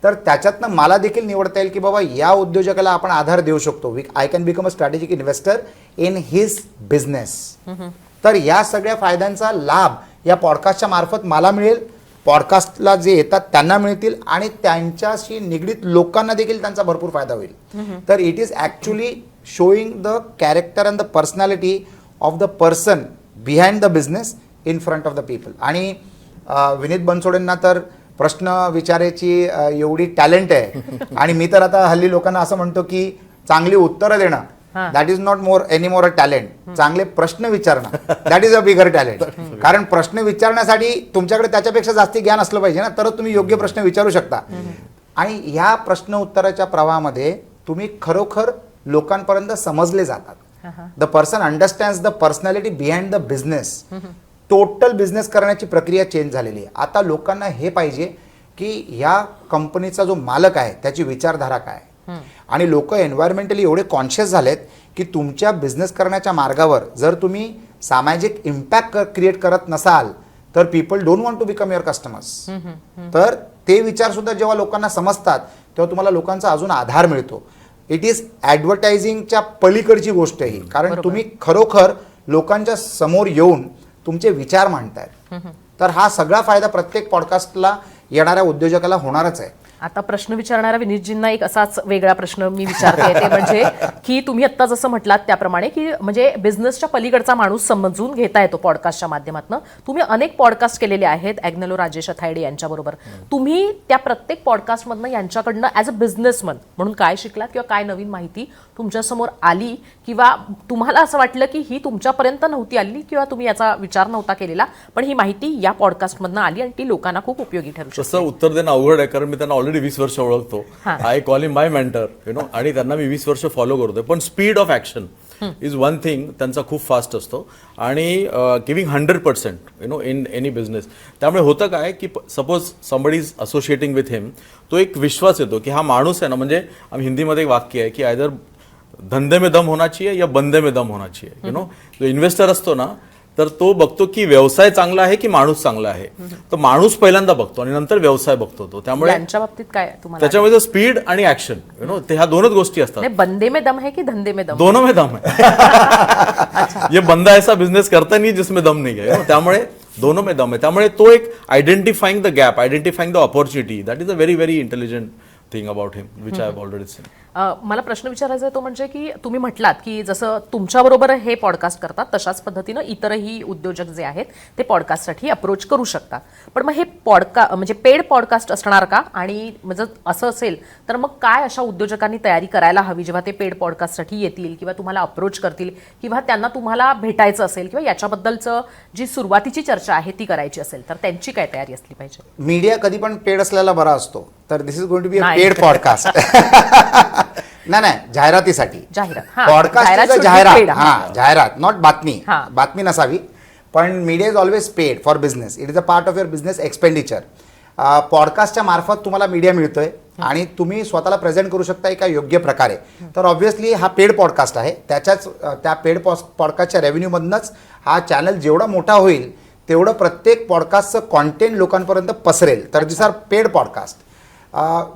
तर त्याच्यातनं मला देखील निवडता येईल की बाबा या उद्योजकाला आपण आधार देऊ शकतो. I can become a strategic investor in his business. तर या सगळ्या फायद्यांचा लाभ या पॉडकास्टच्या मार्फत मला मिळेल, पॉडकास्टला जे येतात त्यांना मिळतील आणि त्यांच्याशी निगडीत लोकांना देखील त्यांचा भरपूर फायदा होईल. तर it is actually showing the character and the personality of the person behind the business in front of the people. आणि विनीत बनसोडेंना तर प्रश्न विचारायची एवढी टॅलेंट आहे. आणि मी तर आता हल्ली लोकांना असं म्हणतो की चांगली उत्तरं देणं that is not any more a talent. चांगले प्रश्न विचारणं that is a bigger talent. कारण प्रश्न विचारण्यासाठी तुमच्याकडे त्याच्यापेक्षा जास्ती ज्ञान असलं पाहिजे ना, तरच तुम्ही योग्य प्रश्न विचारू शकता. आणि ह्या प्रश्न उत्तराच्या प्रवाहामध्ये तुम्ही खरोखर लोकांपर्यंत समजले जातात. The person understands the personality behind the business. Total business करण्याची प्रक्रिया चेंज झालेली आहे. आता लोकांना हे पाहिजे की ह्या कंपनीचा जो मालक आहे त्याची विचारधारा काय, आणि लोक एन्व्हायरमेंटली एवढे कॉन्शियस झालेत की तुमच्या बिझनेस करण्याच्या मार्गावर जर तुम्ही सामाजिक इम्पॅक्ट क्रिएट करत नसाल तर people don't want to become your customers. तर ते विचार सुद्धा जेव्हा लोकांना समजतात तेव्हा तुम्हाला लोकांचा अजून आधार मिळतो. इट इज ॲडव्हर्टायझिंगच्या पलीकडची गोष्ट ही, कारण तुम्ही खरोखर लोकांच्या समोर येऊन तुमचे विचार मांडतायत. तर हा सगळा फायदा प्रत्येक पॉडकास्टला येणाऱ्या उद्योजकाला होणारच आहे. आता प्रश्न विचारणाऱ्या विनीतजींना एक असाच वेगळा प्रश्न मी विचारते, ते म्हणजे की तुम्ही आत्ता जसं म्हटलात त्याप्रमाणे की म्हणजे बिझनेसच्या पलीकडचा माणूस समजून घेता येतो पॉडकास्टच्या माध्यमातून. तुम्ही अनेक पॉडकास्ट केलेले आहेत ॲग्नेलो राजेश अथायडे यांच्याबरोबर. तुम्ही त्या प्रत्येक पॉडकास्टमधनं यांच्याकडनं ॲज अ बिझनेसमन म्हणून काय शिकलात किंवा काय नवीन माहिती तुमच्यासमोर आली, किंवा तुम्हाला असं वाटलं की ही तुमच्यापर्यंत नव्हती आली किंवा तुम्ही याचा विचार नव्हता केलेला पण ही माहिती या पॉडकास्टमधनं आली आणि ती लोकांना खूप उपयोगी ठरू शकते? तसं उत्तर देणं अवघड आहे, कारण मी त्यांना ऑलरेडी 20 वर्ष ओळखतो. I call him my mentor, आणि त्यांना मी 20 वर्ष फॉलो करतोय. पण speed of action is one thing त्यांचा खूप फास्ट असतो, आणि गिव्हिंग 100% इन एनी बिझनेस. त्यामुळे होतं काय की suppose somebody is associating with him, तो एक विश्वास येतो की हा माणूस आहे ना, म्हणजे आम्ही हिंदीमध्ये एक वाक्य आहे की आयदर धंदे में दम होना चाहिए या बंदे में दम होना चाहिए. जो इन्व्हेस्टर असतो ना, तर तो बघतो की व्यवसाय चांगला आहे की माणूस चांगला आहे. तर माणूस पहिल्यांदा बघतो आणि नंतर व्यवसाय बघतो तो. त्यामुळे यांच्या बाबतीत काय तुम्हाला त्याच्यामध्ये स्पीड आणि ऍक्शन ते ह्या दोनच गोष्टी असतात. बंदे में दम है की धंदे में दम? दोनों में दम है. ये बंदा ऐसा बिझनेस करता नहीं जिसमें दम नहीं है. त्यामुळे दोनों में दम है. त्यामुळे तो एक identifying the gap, identifying the opportunity, that is a very very intelligent thing about him which I have already seen. मला प्रश्न विचारायचा आहे तो म्हणजे की तुम्ही म्हटलात की जसं तुमच्याबरोबर हे पॉडकास्ट करतात तशाच पद्धतीनं इतरही उद्योजक जे आहेत ते पॉडकास्टसाठी अप्रोच करू शकतात. पण मग हे म्हणजे पेड पॉडकास्ट असणार का? आणि म्हणजे असं असेल तर मग काय अशा उद्योजकांनी तयारी करायला हवी जेव्हा ते पेड पॉडकास्टसाठी येतील किंवा तुम्हाला अप्रोच करतील किंवा त्यांना तुम्हाला भेटायचं असेल किंवा याच्याबद्दलचं जी सुरुवातीची चर्चा आहे ती करायची असेल तर त्यांची काय तयारी असली पाहिजे? मीडिया कधी पण पेड असलेला बरा असतो. तर this is going to be a paid podcast. नाही, जाहिरातीसाठी पॉडकास्ट जाहिरात, नॉट बातमी. बातमी नसावी, पण media is always paid for business. It is a part of your business expenditure. पॉडकास्टच्या मार्फत तुम्हाला मीडिया मिळतोय आणि तुम्ही स्वतःला प्रेझेंट करू शकता एका योग्य प्रकारे. तर ऑब्व्हियसली हा पेड पॉडकास्ट आहे. त्या पेड पॉडकास्टच्या रेव्हेन्यूमधनंच हा चॅनल जेवढा मोठा होईल तेवढं प्रत्येक पॉडकास्टचं कॉन्टेंट लोकांपर्यंत पसरेल. तर दिस आर पेड पॉडकास्ट.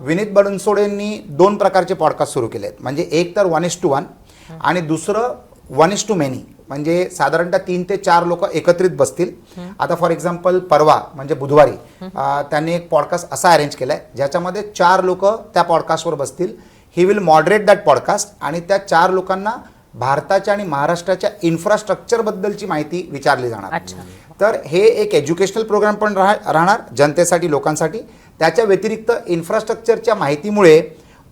विनीत बनसोडेंनी 2 प्रकारचे पॉडकास्ट सुरू केले आहेत. म्हणजे एक तर 1:1 आणि दुसरं 1:many. म्हणजे साधारणतः 3 ते 4 लोक एकत्रित बसतील. आता फॉर एक्झाम्पल परवा म्हणजे बुधवारी त्यांनी एक पॉडकास्ट असा अरेंज केलाय ज्याच्यामध्ये 4 लोक त्या पॉडकास्टवर बसतील. He will moderate that podcast आणि त्या 4 लोकांना भारताच्या आणि महाराष्ट्राच्या इन्फ्रास्ट्रक्चर बद्दलची माहिती विचारली जाणार. तर हे एक एज्युकेशनल प्रोग्राम पण राहणार जनतेसाठी, लोकांसाठी. त्याच्या व्यतिरिक्त इन्फ्रास्ट्रक्चरच्या माहितीमुळे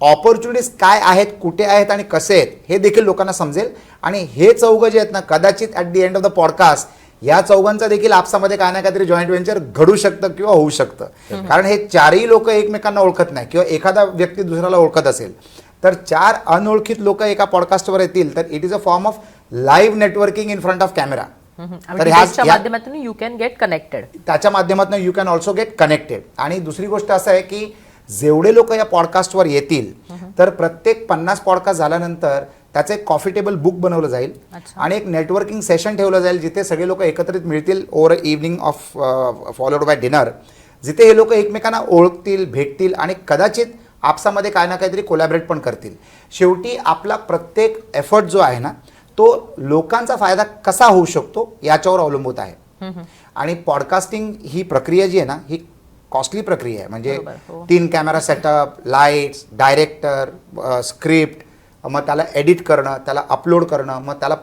ऑपॉर्च्युनिटीज काय आहेत, कुठे आहेत आणि कसे आहेत हे देखील लोकांना समजेल. आणि हे चौघं जे आहेत ना, कदाचित at the end of the podcast या चौघांचं देखील आपसामध्ये काय ना काहीतरी जॉईंट व्हेंचर घडू शकतं किंवा होऊ शकतं. कारण हे 4ही लोक एकमेकांना ओळखत नाही किंवा एखादा व्यक्ती दुसऱ्याला ओळखत असेल तर 4 अनोळखीत लोक एका पॉडकास्टवर येतील तर it is a form of live networking in front off camera. त्याच्या माध्यमातून यू कॅन गेट कनेक्टेड. त्याच्या माध्यमातून you can also get connected. आणि दुसरी गोष्ट असं आहे की जेवढे लोक या पॉडकास्टवर येतील तर प्रत्येक 50 पॉडकास्ट झाल्यानंतर त्याचं एक कॉफी टेबल बुक बनवलं जाईल आणि एक नेटवर्किंग सेशन ठेवलं जाईल जिथे सगळे लोक एकत्रित मिळतील over evening of followed by dinner, जिथे हे लोक एकमेकांना ओळखतील, भेटतील आणि कदाचित आपसामध्ये काय ना काहीतरी कोलॅबरेट पण करतील. शेवटी आपला प्रत्येक एफर्ट जो आहे ना तो लोकांचा फायदा कसा होऊ शकतो याच्यावर अवलंबून आहे. आणि पॉडकास्टिंग ही प्रक्रिया जी आहे ना ही कॉस्टली प्रक्रिया आहे. म्हणजे 3 camera setup, lights, director, script, मग त्याला एडिट करणं, त्याला अपलोड करणं, मग त्याला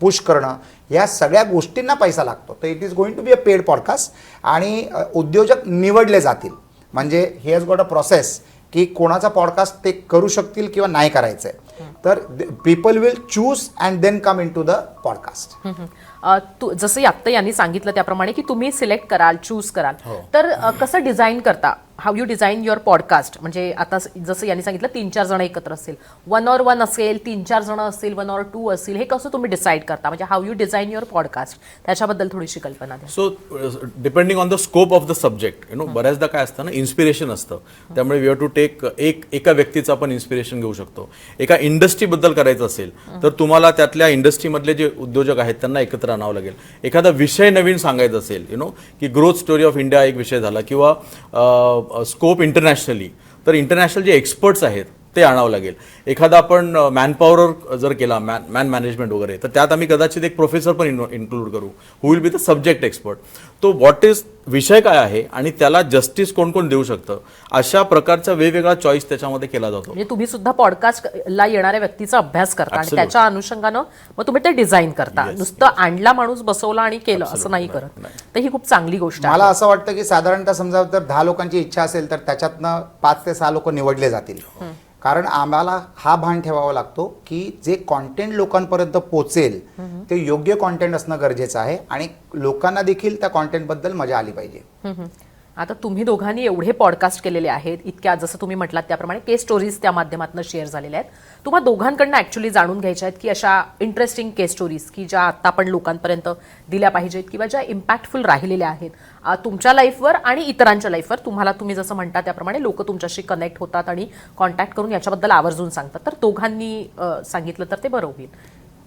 पुश करणं, या सगळ्या गोष्टींना पैसा लागतो. तर it is going to be a paid podcast. आणि उद्योजक निवडले जातील. म्हणजे he has got a process की कोणाचा पॉडकास्ट ते करू शकतील किंवा नाही करायचं आहे. तर people will choose and then come into the podcast. जसं आत्ता यांनी सांगितलं त्याप्रमाणे की तुम्ही सिलेक्ट कराल, चूज कराल, तर कसं डिझाईन करता, how you design your podcast? म्हणजे आता जसं यांनी सांगितलं 3-4 जण एकत्र असतील, 1 असेल, 3-4 जण असतील, 1 असेल, हे कसं तुम्ही डिसाईड करता? म्हणजे how you design your podcast, त्याच्याबद्दल थोडीशी कल्पना द्या. So depending on the scope of the subject, बऱ्याचदा काय असतं ना, इन्स्पिरेशन असतं. त्यामुळे वी हॅव टू टेक एका व्यक्तीचं आपण इन्स्पिरेशन घेऊ शकतो. एका इंडस्ट्रीबद्दल करायचं असेल तर तुम्हाला त्यातल्या इंडस्ट्रीमधले जे उद्योजक आहेत त्यांना एकत्र आणावं लागेल. एखादा विषय नवीन सांगायचा असेल, की ग्रोथ स्टोरी ऑफ इंडिया एक विषय झाला, किंवा स्कोप इंटरनॅशनली, तर इंटरनॅशनल जे एक्सपर्ट्स आहेत ते आणावं लागेल. एखादा आपण मॅनपॉवर जर केला, मॅन मॅनेजमेंट वगैरे, तर त्यात आम्ही कदाचित एक प्रोफेसर पण इन्क्लूड करू, who will be the subject expert. तो व्हॉट इज विषय काय आहे आणि त्याला जस्टिस कोण कोण देऊ शकतं, अशा प्रकारचा वेगवेगळा चॉईस त्याच्यामध्ये केला जातो. म्हणजे तुम्ही सुद्धा पॉडकास्टला येणाऱ्या व्यक्तीचा अभ्यास करता आणि त्याच्या अनुषंगानं मग तुम्ही ते डिझाईन करता. नुसतं आणला माणूस, बसवला आणि केलं असं नाही करत. तर ही खूप चांगली गोष्ट आहे. मला असं वाटतं की साधारणतः समजा जर 10 लोकांची इच्छा असेल तर त्याच्यातनं 5 ते 6 लोक निवडले जातील. कारण आम्हाला हा भान ठेवावा लागतो की जे कॉन्टेंट लोकांपर्यंत पोहोचेल ते योग्य कॉन्टेंट असणं गरजेचं आहे आणि लोकांना देखील त्या कॉन्टेंटबद्दल मजा आली पाहिजे. आता तुम्ही दोघांनी एवढे पॉडकास्ट केलेले आहेत, इतक्या जसं तुम्ही म्हटलात त्याप्रमाणे केस स्टोरीज त्या माध्यमातून शेअर झालेल्या आहेत. तुम्हाला दोघांकडनं ॲक्च्युली जाणून घ्यायच्या आहेत की अशा इंटरेस्टिंग केस स्टोरीज की ज्या आत्ता आपण लोकांपर्यंत दिल्या पाहिजेत किंवा ज्या इम्पॅक्टफुल राहिलेल्या आहेत तुमच्या लाईफवर आणि इतरांच्या लाईफवर. तुम्ही जसं म्हणता त्याप्रमाणे लोक तुमच्याशी कनेक्ट होतात आणि कॉन्टॅक्ट करून याच्याबद्दल आवर्जून सांगतात. तर दोघांनी सांगितलं तर ते बरं होईल.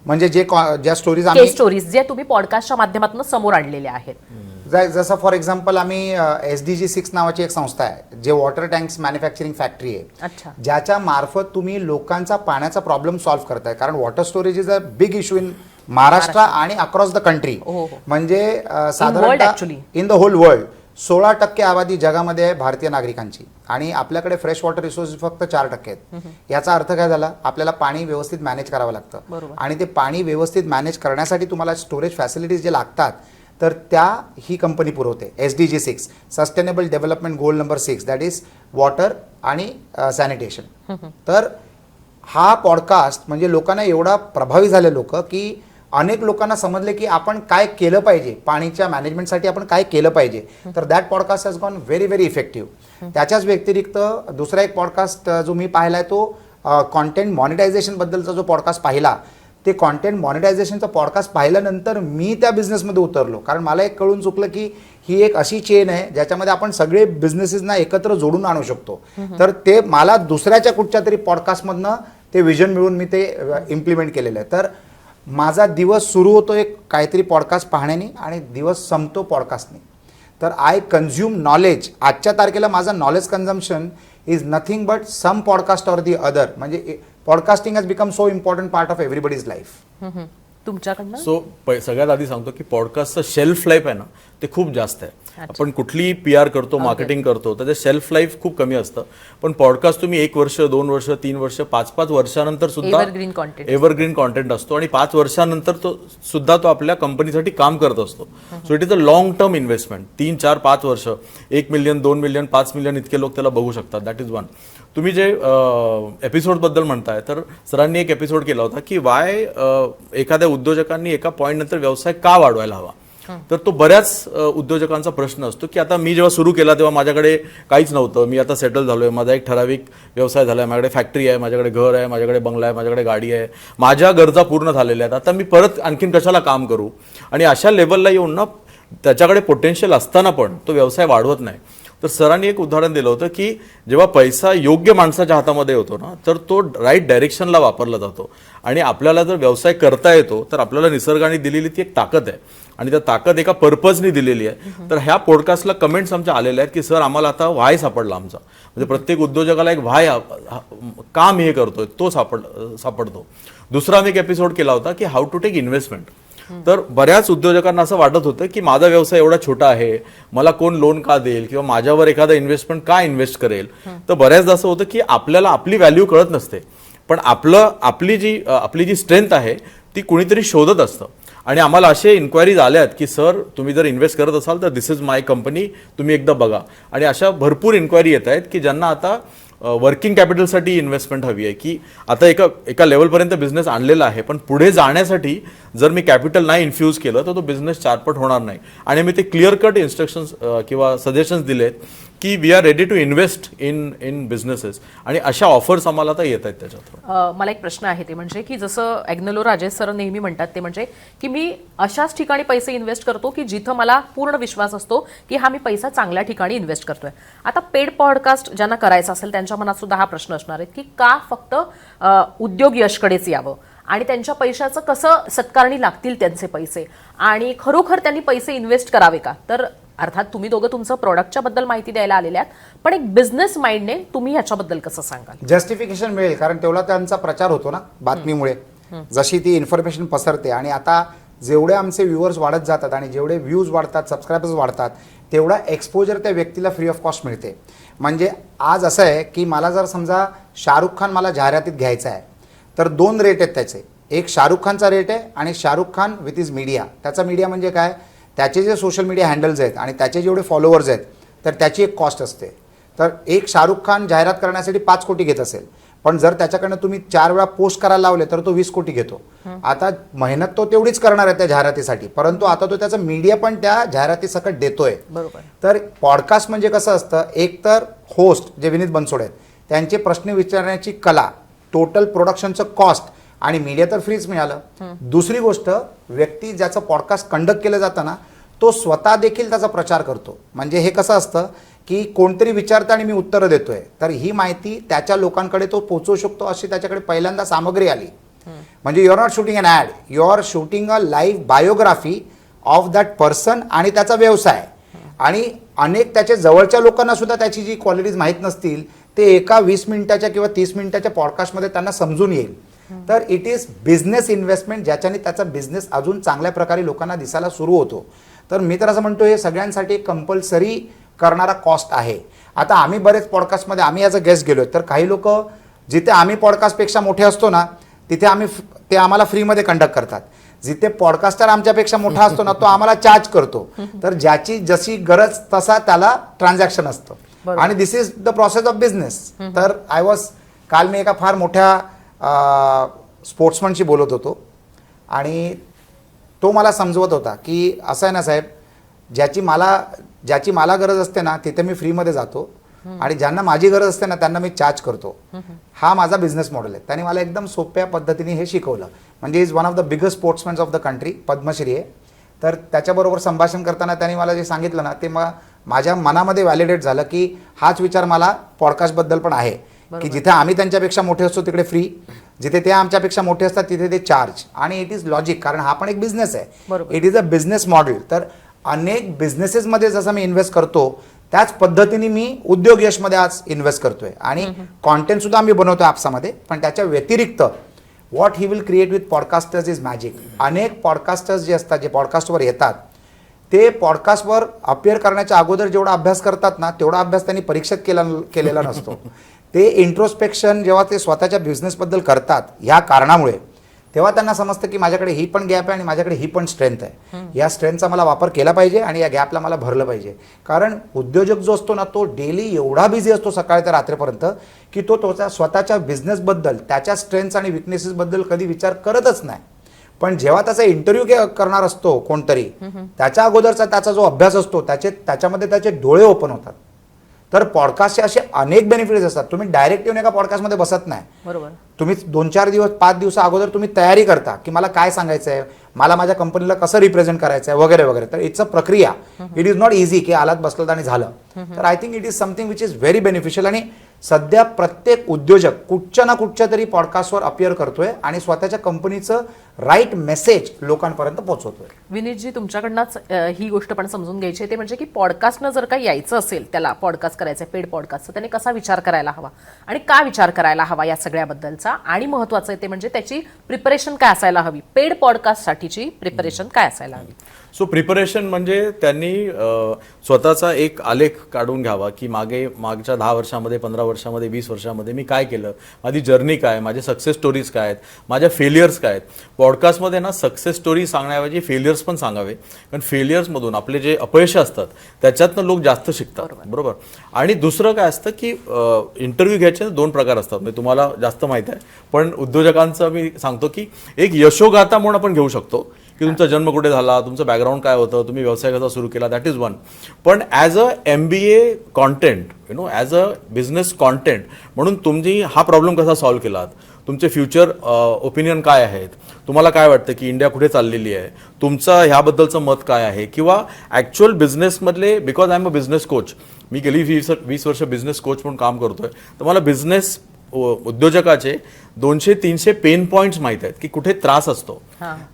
म्हणजे ज्या स्टोरीज केस स्टोरीज जे तुम्ही पॉडकास्टच्या माध्यमातून समोर आणलेल्या आहेत. जसं फॉर एक्झाम्पल आम्ही SDG 6 नावाची एक संस्था आहे जे वॉटर टँक्स मॅन्युफॅक्चरिंग फॅक्टरी आहे, ज्याच्या मार्फत तुम्ही लोकांचा पाण्याचा प्रॉब्लेम सॉल्व्ह करताय. कारण water storage is a big issue in Maharashtra आणि अक्रॉस द कंट्री. म्हणजे साधारणतः इन द होल वर्ल्ड 16% आबादी जगामध्ये आहे भारतीय नागरिकांची आणि आपल्याकडे फ्रेश वॉटर रिसोर्सेस फक्त 4% आहेत. याचा अर्थ काय झाला, आपल्याला पाणी व्यवस्थित मॅनेज करावं लागतं आणि ते पाणी व्यवस्थित मॅनेज करण्यासाठी तुम्हाला स्टोरेज फॅसिलिटीज जे लागतात तर त्या ही कंपनी पुरवते. SDG 6 sustainable development goal number 6 that is water आणि सॅनिटेशन. तर हा पॉडकास्ट म्हणजे लोकांना एवढा प्रभावी झाले लोक की अनेक लोकांना समजले की आपण काय केलं पाहिजे, पाणीच्या मॅनेजमेंटसाठी आपण काय केलं पाहिजे. तर that podcast has gone very very effective. त्याच्याच व्यतिरिक्त दुसरा एक पॉडकास्ट जो मी पाहिला आहे तो कॉन्टेंट मॉनिटायझेशन बद्दलचा जो पॉडकास्ट पाहिला, ते कॉन्टेंट मॉनिटायझेशनचा पॉडकास्ट पाहिल्यानंतर मी त्या बिझनेसमध्ये उतरलो. कारण मला एक कळून चुकलं की ही एक अशी चेन आहे ज्याच्यामध्ये आपण सगळे बिझनेसेसना एकत्र जोडून आणू शकतो. तर ते मला दुसऱ्याच्या कुठच्या तरी पॉडकास्टमधनं ते विजन मिळून मी ते इम्प्लिमेंट केलेलं आहे. तर माझा दिवस सुरू होतो एक काहीतरी पॉडकास्ट पाहण्याने आणि दिवस संपतो पॉडकास्टने. तर आय कन्झ्युम नॉलेज. आजच्या तारखेला माझा knowledge consumption is nothing but some podcast or the other. म्हणजे podcasting has become so important part of everybody's life. तुमच्याकडनं सो सगळ्यात आधी सांगतो की पॉडकास्टचं शेल्फ लाईफ आहे ना ते खूप जास्त आहे. आपण कुठलीही PR करतो, मार्केटिंग करतो, तर ते शेल्फ लाईफ खूप कमी असतं. पण पॉडकास्ट तुम्ही 1 वर्ष, 2 वर्ष, 3 वर्ष, 5-5 वर्षानंतर सुद्धा एव्हरग्रीन कॉन्टेंट असतो आणि 5 वर्षानंतर तो आपल्या कंपनीसाठी काम करत असतो. So it is a long term investment. 3, 4, 5 वर्ष, 1 मिलियन, 2 मिलियन, 5 मिलियन इतके लोक त्याला बघू शकतात. That is one. तुम्ही जे एपिसोडबद्दल म्हणताय तर सरांनी एक एपिसोड केला होता की वाय एखाद्या उद्योजकांनी एका पॉईंट नंतर व्यवसाय का वाढवायला हवा. तर तो बऱ्याच उद्योजकांचा प्रश्न असतो की आता मी जेव्हा सुरू केला तेव्हा माझ्याकडे काहीच नव्हतं, मी आता सेटल झालोय, माझा एक ठराविक व्यवसाय झालाय, माझ्याकडे फॅक्टरी आहे, माझ्याकडे घर आहे, माझ्याकडे बंगला आहे, माझ्याकडे गाडी आहे, माझ्या गरजा पूर्ण झालेल्या आहेत, आता मी परत आणखीन कशाला काम करू. आणि अशा लेवलला येऊन ना त्याच्याकडे पोटेन्शियल असताना पण तो व्यवसाय वाढवत नाही. तर सरांनी एक उदाहरण दिलं होतं की जेव्हा पैसा योग्य माणसाच्या हातामध्ये होतो ना तर तो राईट डायरेक्शनला वापरला जातो आणि आपल्याला जर व्यवसाय करता येतो तर आपल्याला निसर्गाने दिलेली ती एक ताकद आहे आणि त्या ताकद एका पर्पजनी दिलेली आहे. तर ह्या पॉडकास्टला कमेंट्स आमच्या आलेल्या आहेत की सर आम्हाला आता व्हाय सापडला आमचा. म्हणजे प्रत्येक उद्योजकाला एक व्हाय काम हे करतोय तो सापडतो. दुसरा आम्ही एक एपिसोड केला होता की हाऊ टू टेक इन्व्हेस्टमेंट. तर बऱ्याच उद्योजकांना असं वाटत होतं की माझा व्यवसाय एवढा छोटा आहे, मला कोण लोन का देईल किंवा माझ्यावर एखादा इन्व्हेस्टमेंट का इन्व्हेस्ट करेल. तर बऱ्याचदा असं होतं की आपल्याला आपली व्हॅल्यू कळत नसते, पण आपली जी स्ट्रेंथ आहे ती कुणीतरी शोधत असतं. आणि आम्हाला असे इन्क्वायरीज आल्यात की सर तुम्ही जर इन्व्हेस्ट करत असाल तर दिस इज माय कंपनी, तुम्ही एकदा बघा. आणि अशा भरपूर इन्क्वायरी येत आहेत की ज्यांना आता वर्किंग कॅपिटलसाठी इन्व्हेस्टमेंट हवी आहे, की आता एका लेवलपर्यंत बिझनेस आणलेला आहे, पण पुढे जाण्यासाठी जर मी कॅपिटल नाही इन्फ्यूज केलं तर तो बिझनेस चारपट होणार नाही. आणि मी ते क्लिअर कट इन्स्ट्रक्शन्स किंवा सजेशन्स दिलेत की we are ready to invest in businesses, आणि अशा ऑफर्स आम्हाला आता येत आहेत त्याच्यात. मला एक प्रश्न आहे ते म्हणजे की जसं ॲग्नेलो राजेश सर नेहमी म्हणतात ते म्हणजे की मी अशाच ठिकाणी पैसे इन्व्हेस्ट करतो की जिथं मला पूर्ण विश्वास असतो की हा मी पैसा चांगल्या ठिकाणी इन्व्हेस्ट करतोय. आता पेड पॉडकास्ट ज्यांना करायचं असेल त्यांच्या मनात सुद्धा हा प्रश्न असणार आहे की का फक्त उद्योग यशकडेच यावं आणि त्यांच्या पैशाचं कसं सत्कारणी लागतील त्यांचे पैसे, आणि खरोखर त्यांनी पैसे इन्व्हेस्ट करावे का. तर अर्थात तुम्ही दोघं तुमचं प्रोडक्टच्या बद्दल माहिती द्यायला आलेल्या आहात, पण एक बिझनेस माइंडने तुम्ही ह्याच्याबद्दल कसं सांगाल. जस्टिफिकेशन मिळेल, कारण तेवढा त्यांचा प्रचार होतो ना बातमीमुळे, जशी ती इन्फॉर्मेशन पसरते. आणि आता जेवढे आमचे व्ह्युअर्स वाढत जातात आणि जेवढे व्ह्यूज वाढतात, सबस्क्रायबर्स वाढतात, तेवढा एक्सपोजर त्या व्यक्तीला फ्री ऑफ कॉस्ट मिळते. म्हणजे आज असं आहे की मला जर समजा शाहरुख खान मला जाहिरातीत घ्यायचा आहे तर 2 रेट आहेत त्याचे. एक शाहरुख खानचा रेट आहे आणि Shahrukh Khan with is media. त्याचा मीडिया म्हणजे काय, त्याचे जे सोशल मीडिया हँडल्स आहेत आणि त्याचे जेवढे फॉलोअर्स आहेत तर त्याची एक कॉस्ट असते. तर एक शाहरुख खान जाहिरात करण्यासाठी 5 कोटी घेत असेल, पण जर त्याच्याकडनं तुम्ही 4 वेळा पोस्ट करायला लावले तर तो 20 कोटी घेतो. आता मेहनत तो तेवढीच करणार आहे त्या जाहिरातीसाठी, परंतु आता तो त्याचा मीडिया पण त्या जाहिरातीसकट देतोय. बरोबर. तर पॉडकास्ट म्हणजे कसं असतं, एक तर होस्ट जे विनीत बनसोडे आहेत त्यांचे प्रश्न विचारण्याची कला, टोटल प्रोडक्शनचं कॉस्ट, आणि मीडिया तर फ्रीच मिळालं. दुसरी गोष्ट, व्यक्ती ज्याचं पॉडकास्ट कंडक्ट केलं जातं ना तो स्वतः देखील त्याचा प्रचार करतो. म्हणजे हे कसं असतं की कोणतरी विचारतं आणि मी उत्तरं देतोय, तर ही माहिती त्याच्या लोकांकडे तो पोहोचवू शकतो, अशी त्याच्याकडे पहिल्यांदा सामग्री आली. म्हणजे you are not shooting an ad, you are shooting a live biography of that person आणि त्याचा व्यवसाय. आणि अनेक त्याच्या जवळच्या लोकांना सुद्धा त्याची जी क्वालिटीज माहीत नसतील ते एका 20 मिनिटाच्या किंवा 30 मिनिटाच्या पॉडकास्टमध्ये त्यांना समजून येईल. तर इट इज बिझनेस इन्व्हेस्टमेंट, ज्याच्याने त्याचा बिझनेस अजून चांगल्या प्रकारे लोकांना दिसायला सुरू होतो. तर मी तर असं म्हणतो हे सगळ्यांसाठी कंपल्सरी करणारा कॉस्ट आहे. आता आम्ही बरेच पॉडकास्टमध्ये आम्ही ॲज अ गेस्ट गेलो, तर काही लोक जिथे आम्ही पॉडकास्टपेक्षा मोठे असतो ना तिथे ते आम्हाला फ्रीमध्ये कंडक्ट करतात. जिथे पॉडकास्टर आमच्यापेक्षा मोठा असतो ना तो आम्हाला चार्ज करतो. तर ज्याची जशी गरज तसा त्याला ट्रान्झॅक्शन असतं. आणि this is the process of business. तर काल मी एका फार मोठ्या स्पोर्ट्समनशी बोलत होतो आणि तो मला समजवत होता की असं आहे ना साहेब, ज्याची मला गरज असते ना तिथे मी फ्रीमध्ये जातो आणि ज्यांना माझी गरज असते ना त्यांना मी चार्ज करतो. हा माझा बिझनेस मॉडेल आहे. त्यांनी मला एकदम सोप्या पद्धतीने हे शिकवलं. म्हणजे is one of the biggest sportsmans of the country, Padma Shri आहे. तर त्याच्याबरोबर संभाषण करताना त्यांनी मला जे सांगितलं ना ते माझ्या मनामध्ये व्हॅलिडेट झालं की हाच विचार मला पॉडकास्टबद्दल पण आहे की जिथे आम्ही त्यांच्यापेक्षा मोठे असतो तिकडे फ्री, जिथे ते आमच्यापेक्षा मोठे असतात तिथे ते चार्ज. आणि इट इज लॉजिक, कारण हा पण एक बिझनेस आहे. It is a business model. तर अनेक बिझनेसेसमध्ये जसं मी इन्व्हेस्ट करतो त्याच पद्धतीने मी उद्योग यशमध्ये आज इन्व्हेस्ट करतोय. आणि कॉन्टेंट सुद्धा आम्ही बनवतोय आपसामध्ये, पण त्याच्या व्यतिरिक्त what he will create with podcasters is magic. अनेक पॉडकास्टर्स जे असतात, जे पॉडकास्टवर येतात, ते पॉडकास्टवर अपिअर करण्याच्या अगोदर जेवढा अभ्यास करतात ना तेवढा अभ्यास त्यांनी परीक्षेत केलेला नसतो. ते इंट्रोस्पेक्शन जेव्हा ते स्वतःच्या बिझनेसबद्दल करतात ह्या कारणामुळे, तेव्हा त्यांना समजतं की माझ्याकडे ही पण गॅप आहे आणि माझ्याकडे ही पण स्ट्रेंथ आहे. या स्ट्रेंथचा मला वापर केला पाहिजे आणि या गॅपला मला भरलं पाहिजे. कारण उद्योजक जो असतो ना तो डेली एवढा बिझी असतो सकाळी ते रात्रीपर्यंत की तो स्वतःच्या बिझनेसबद्दल, त्याच्या स्ट्रेंथ्स आणि विकनेसेसबद्दल कधी विचार करतच नाही. पण जेव्हा त्याचा इंटरव्ह्यू करणार असतो कोणतरी, त्याच्या अगोदरचा त्याचा जो अभ्यास असतो त्याच्यामध्ये त्याचे डोळे ओपन होतात. तर पॉडकास्टचे असे अनेक बेनिफिट्स असतात. तुम्ही डायरेक्ट येऊन एका पॉडकास्टमध्ये बसत नाही. बरोबर. तुम्ही 2-4 दिवस 5 दिवस अगोदर तुम्ही तयारी करता की मला काय सांगायचं आहे, मला माझ्या कंपनीला कसं रिप्रेझेंट करायचं आहे वगैरे वगैरे. तर इट्स अ प्रक्रिया. इट इज नॉट इझी की आलात बसलं आणि झालं. तर I think it is something which is very beneficial. आणि सध्या प्रत्येक उद्योजक कुठच्या ना कुठच्या तरी पॉडकास्टवर अपिअर करतोय आणि स्वतःच्या कंपनीचं राईट मेसेज लोकांपर्यंत पोहोचवतोय. विनीतजी, तुमच्याकडनंच ही गोष्ट पण समजून घ्यायची आहे, ते म्हणजे की पॉडकास्टनं जर काही यायचं असेल, त्याला पॉडकास्ट करायचं पेड पॉडकास्ट, तर त्याने कसा विचार करायला हवा आणि का विचार करायला हवा या सगळ्याबद्दलचा. आणि महत्त्वाचं आहे ते म्हणजे त्याची प्रिपरेशन काय असायला हवी, पेड पॉडकास्टसाठीची प्रिपरेशन काय असायला हवी. सो प्रिपरेशन म्हणजे त्यांनी स्वतःचा एक आलेख काढून घ्यावा की मागच्या 10 वर्षामध्ये, 15 वर्षामध्ये, 20 वर्षामध्ये मी काय केलं, माझी जर्नी काय, माझे सक्सेस स्टोरीज काय आहेत, माझ्या फेलियर्स काय आहेत. पॉडकास्टमध्ये ना सक्सेस स्टोरी सांगण्याऐवजी फेलियर्स पण सांगावे, कारण फेलियर्समधून आपले जे अपयश असतात त्याच्यातनं लोक जास्त शिकतात. बरोबर. आणि दुसरं काय असतं की इंटरव्ह्यू घ्यायचे 2 प्रकार असतात, म्हणजे तुम्हाला जास्त माहिती आहे, पण उद्योजकांचं मी सांगतो की एक यशोगाथा म्हणून आपण घेऊ शकतो की तुमचा जन्म कुठे झाला, तुमचं बॅकग्राऊंड काय होतं, तुम्ही व्यवसाय कसा सुरू केला, दॅट इज वन. पण as a MBA content, as a business content म्हणून तुम्ही हा प्रॉब्लेम कसा सॉल्व्ह केलात, तुमचे फ्युचर ओपिनियन काय आहेत, तुम्हाला काय वाटतं की इंडिया कुठे चाललेली आहे, तुमचं ह्याबद्दलचं मत काय आहे, किंवा ॲक्च्युअल बिझनेसमधले, because I am a business coach, मी गेली 20 वर्ष बिझनेस कोच म्हणून काम करतोय, तर मला बिझनेस उद्योजकाचे 200-300 पेन पॉईंट्स माहीत आहेत की कुठे त्रास असतो.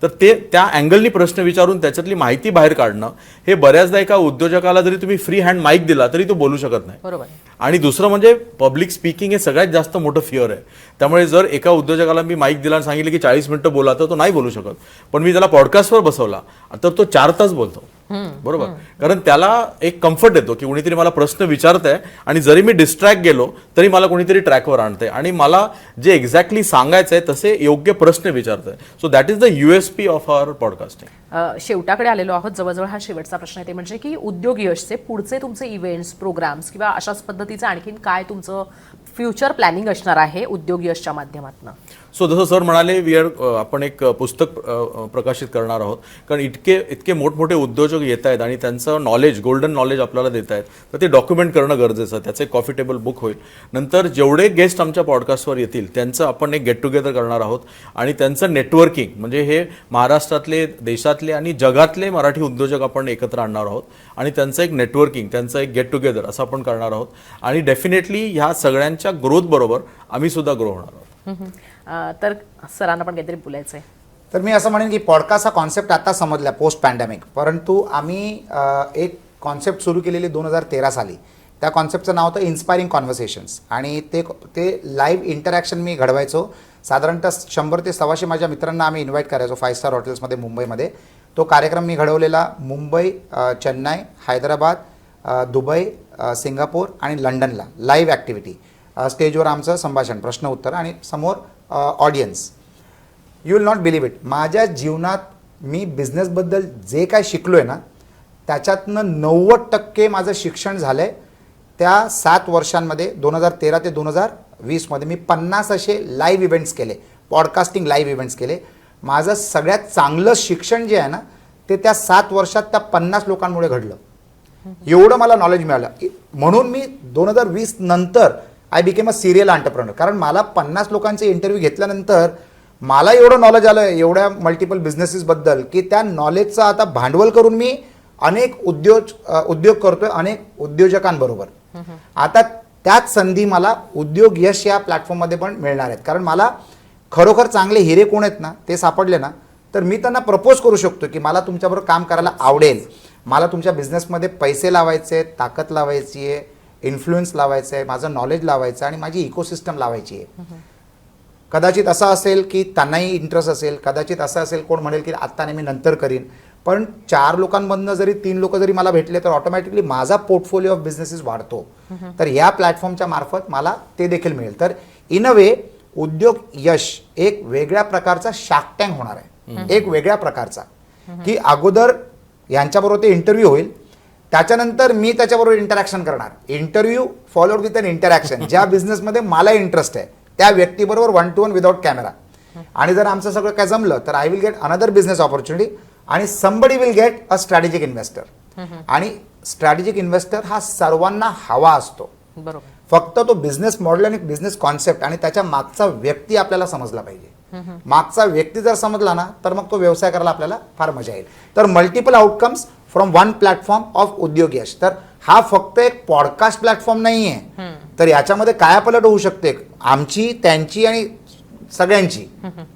तर ते त्या अँगलनी प्रश्न विचारून त्याच्यातली माहिती बाहेर काढणं, हे बऱ्याचदा एका उद्योजकाला जरी तुम्ही फ्री हँड माईक दिला तरी तो बोलू शकत नाही. बरोबर. आणि दुसरं म्हणजे पब्लिक स्पीकिंग हे सगळ्यात जास्त मोठं फिअर आहे. त्यामुळे जर एका उद्योजकाला मी माईक दिला आणि सांगितलं की 40 मिनिटं बोला, तर तो नाही बोलू शकत. पण मी त्याला पॉडकास्टवर बसवला तर तो 4 तास बोलतो. बरोबर. कारण त्याला एक कम्फर्ट येतो की कोणीतरी मला प्रश्न विचारतंय आणि जरी मी डिस्ट्रॅक्ट गेलो तरी मला कोणीतरी ट्रॅकवर आणतंय आणि मला जे एक्झॅक्टली सांगायचं आहे तसे योग्य प्रश्न विचारतंय. So that is the USP of our podcasting. शेवटाकडे आलेलो आहोत. जवळजवळ हा शेवटचा प्रश्न आहे, ते म्हणजे की उद्योग यशचे पुढचे तुमचे इव्हेंट्स, प्रोग्राम्स किंवा अशाच पद्धतीचं आणखीन काय तुमचं फ्युचर प्लॅनिंग असणार आहे उद्योग यशच्या माध्यमातून? सो जसं सर म्हणाले, आपण एक पुस्तक प्रकाशित करणार आहोत, कारण इतके मोठमोठे उद्योजक येत आहेत आणि त्यांचं नॉलेज, गोल्डन नॉलेज आपल्याला देत आहेत, तर ते डॉक्युमेंट करणं गरजेचं आहे. त्याचं एक कॉफी टेबल बुक होईल. नंतर जेवढे गेस्ट आमच्या पॉडकास्टवर येतील त्यांचं आपण एक गेट टुगेदर करणार आहोत आणि त्यांचं नेटवर्किंग, म्हणजे हे महाराष्ट्रातले, देशातले आणि जगातले मराठी उद्योजक आपण एकत्र आणणार आहोत आणि त्यांचं एक नेटवर्किंग, त्यांचं एक गेट टुगेदर असं आपण करणार आहोत. आणि डेफिनेटली ह्या सगळ्यांच्या ग्रोथ बरोबर आम्ही सुद्धा ग्रो होणार आहोत. तर सरांना पण काहीतरी बोलायचं आहे. तर मी असं म्हणेन की पॉडकास्ट हा कॉन्सेप्ट आता समजला पोस्ट पॅन्डेमिक, परंतु आम्ही एक कॉन्सेप्ट सुरू केलेली 2013 साली. त्या कॉन्सेप्टचं नाव होतं इन्स्पायरिंग कॉन्व्हर्सेशन्स आणि ते लाईव्ह इंटरॅक्शन मी घडवायचो. साधारणतः 100 ते 125 माझ्या मित्रांना आम्ही इन्व्हाइट करायचो 5 स्टार हॉटेल्समध्ये मुंबईमध्ये. तो कार्यक्रम मी घडवलेला मुंबई, चेन्नई, हैदराबाद, दुबई, सिंगापूर आणि लंडनला. लाईव्ह ॲक्टिव्हिटी, स्टेजवर आमचं संभाषण, प्रश्न उत्तर आणि समोर audience. You will not believe it, माझ्या जीवनात मी बिझनेसबद्दल जे काय शिकलो आहे ना, त्याच्यातनं 90% माझं शिक्षण झालं आहे त्या 7 वर्षांमध्ये. 2013 ते 2020मध्ये मी 50 असे लाईव्ह इव्हेंट्स केले, पॉडकास्टिंग लाईव्ह इव्हेंट्स केले. माझं सगळ्यात चांगलं शिक्षण जे आहे ना, ते त्या 7 वर्षात त्या 50 लोकांमुळे घडलं. एवढं मला नॉलेज मिळालं. म्हणून मी 2020 नंतर I became a serial entrepreneur. कारण मला 50 लोकांचे इंटरव्ह्यू घेतल्यानंतर मला एवढं नॉलेज आलं एवढ्या मल्टिपल बिझनेसेसबद्दल की त्या नॉलेजचं आता भांडवल करून मी अनेक उद्योग करतोय अनेक उद्योजकांबरोबर. आता त्याच संधी मला उद्योग यश या प्लॅटफॉर्ममध्ये पण मिळणार आहेत. कारण मला खरोखर चांगले हिरे कोण आहेत ना, ते सापडले ना, तर मी त्यांना प्रपोज करू शकतो की मला तुमच्याबरोबर काम करायला आवडेल, मला तुमच्या बिझनेसमध्ये पैसे लावायचे, ताकद लावायची आहे, इन्फ्लुएन्स लावायचं आहे, माझं नॉलेज लावायचं आहे आणि माझी इकोसिस्टम लावायची आहे. कदाचित असं असेल की त्यांनाही इंटरेस्ट असेल, कदाचित असं असेल कोण म्हणेल की आत्ता नाही मी नंतर करीन. पण 4 लोकांमधनं जरी 3 लोक जरी मला भेटले तर ऑटोमॅटिकली माझा पोर्टफोलिओ ऑफ बिझनेसेस वाढतो. तर या प्लॅटफॉर्मच्या मार्फत मला ते देखील मिळेल. तर इन अ वे उद्योग यश एक वेगळ्या प्रकारचा शार्क टँक होणार आहे, एक वेगळ्या प्रकारचा, की अगोदर यांच्याबरोबर ते इंटरव्ह्यू होईल, त्याच्यानंतर मी त्याच्याबरोबर इंटरॅक्शन करणार. Interview followed with an interaction. ज्या बिझनेसमध्ये मला इंटरेस्ट आहे त्या व्यक्तीबरोबर 1-to-1 विदाउट कॅमेरा. आणि जर आमचं सगळं काय जमलं तर I will get another business opportunity आणि somebody will get a strategic investor. आणि स्ट्रॅटेजिक इन्व्हेस्टर हा सर्वांना हवा असतो. बरोबर. फक्त तो बिझनेस मॉडेल आणि बिझनेस कॉन्सेप्ट आणि त्याच्या मागचा व्यक्ती आपल्याला समजला पाहिजे. मागचा व्यक्ती जर समजला ना तर मग तो व्यवसाय करायला आपल्याला फार मजा येईल. तर multiple outcomes from one platform of उद्योग यश. तर हा फक्त एक पॉडकास्ट प्लॅटफॉर्म नाही आहे, तर याच्यामध्ये कायापलट होऊ शकते आमची, त्यांची आणि सगळ्यांची.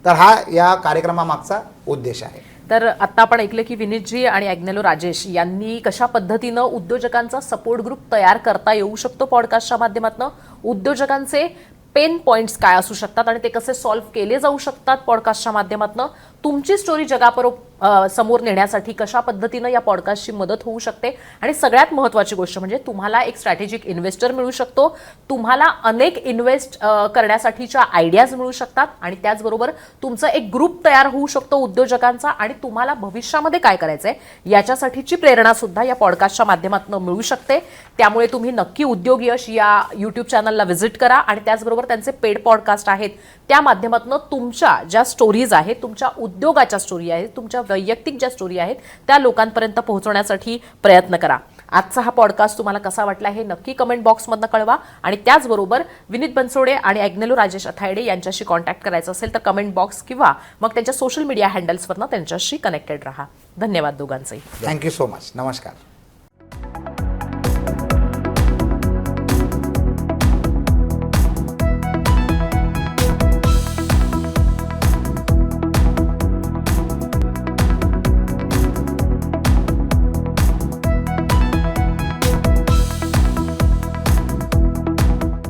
तर हा या कार्यक्रमामागचा उद्देश आहे. तर आता आपण ऐकलं की विनीतजी आणि अग्नेलो राजेश यांनी कशा पद्धतीनं उद्योजकांचा सपोर्ट ग्रुप तयार करता येऊ शकतो पॉडकास्टच्या माध्यमातून, उद्योजकांचे पेन पॉइंट्स काय असू शकतात आणि ते कसे सॉल्व्ह केले जाऊ शकतात पॉडकास्टच्या माध्यमातून, तुमची स्टोरी समोर नेण्यासाठी कशा पद्धतीनं या पॉडकास्टची मदत होऊ शकते, आणि सगळ्यात महत्त्वाची गोष्ट म्हणजे तुम्हाला एक स्ट्रॅटेजिक इन्व्हेस्टर मिळू शकतो, तुम्हाला अनेक इन्व्हेस्ट करण्यासाठीच्या आयडियाज मिळू शकतात, आणि त्याचबरोबर तुमचं एक ग्रुप तयार होऊ शकतो उद्योजकांचा, आणि तुम्हाला भविष्यामध्ये काय करायचंय याच्यासाठीची प्रेरणा सुद्धा या पॉडकास्टच्या माध्यमातून मिळू शकते. त्यामुळे तुम्ही नक्की उद्योग यश या यूट्यूब चॅनलला व्हिजिट करा, आणि त्याचबरोबर त्यांचे पेड पॉडकास्ट आहेत त्या माध्यमातून तुमच्या ज्या स्टोरीज आहेत, तुमच्या उद्योगाच्या स्टोरी आहेत, तुमच्या वैयक्तिक ज्या स्टोरी आहेत त्या लोकांपर्यंत पोहोचवण्यासाठी प्रयत्न करा. आजचा हा पॉडकास्ट तुम्हाला कसा वाटला हे नक्की कमेंट बॉक्समधनं कळवा, आणि त्याचबरोबर विनीत बनसोडे आणि अग्नेलो राजेश अथायडे यांच्याशी कॉन्टॅक्ट करायचं असेल तर कमेंट बॉक्स किंवा मग त्यांच्या सोशल मीडिया हँडल्सवरनं त्यांच्याशी कनेक्टेड राहा. धन्यवाद दोघांचेही. Thank you so much. नमस्कार.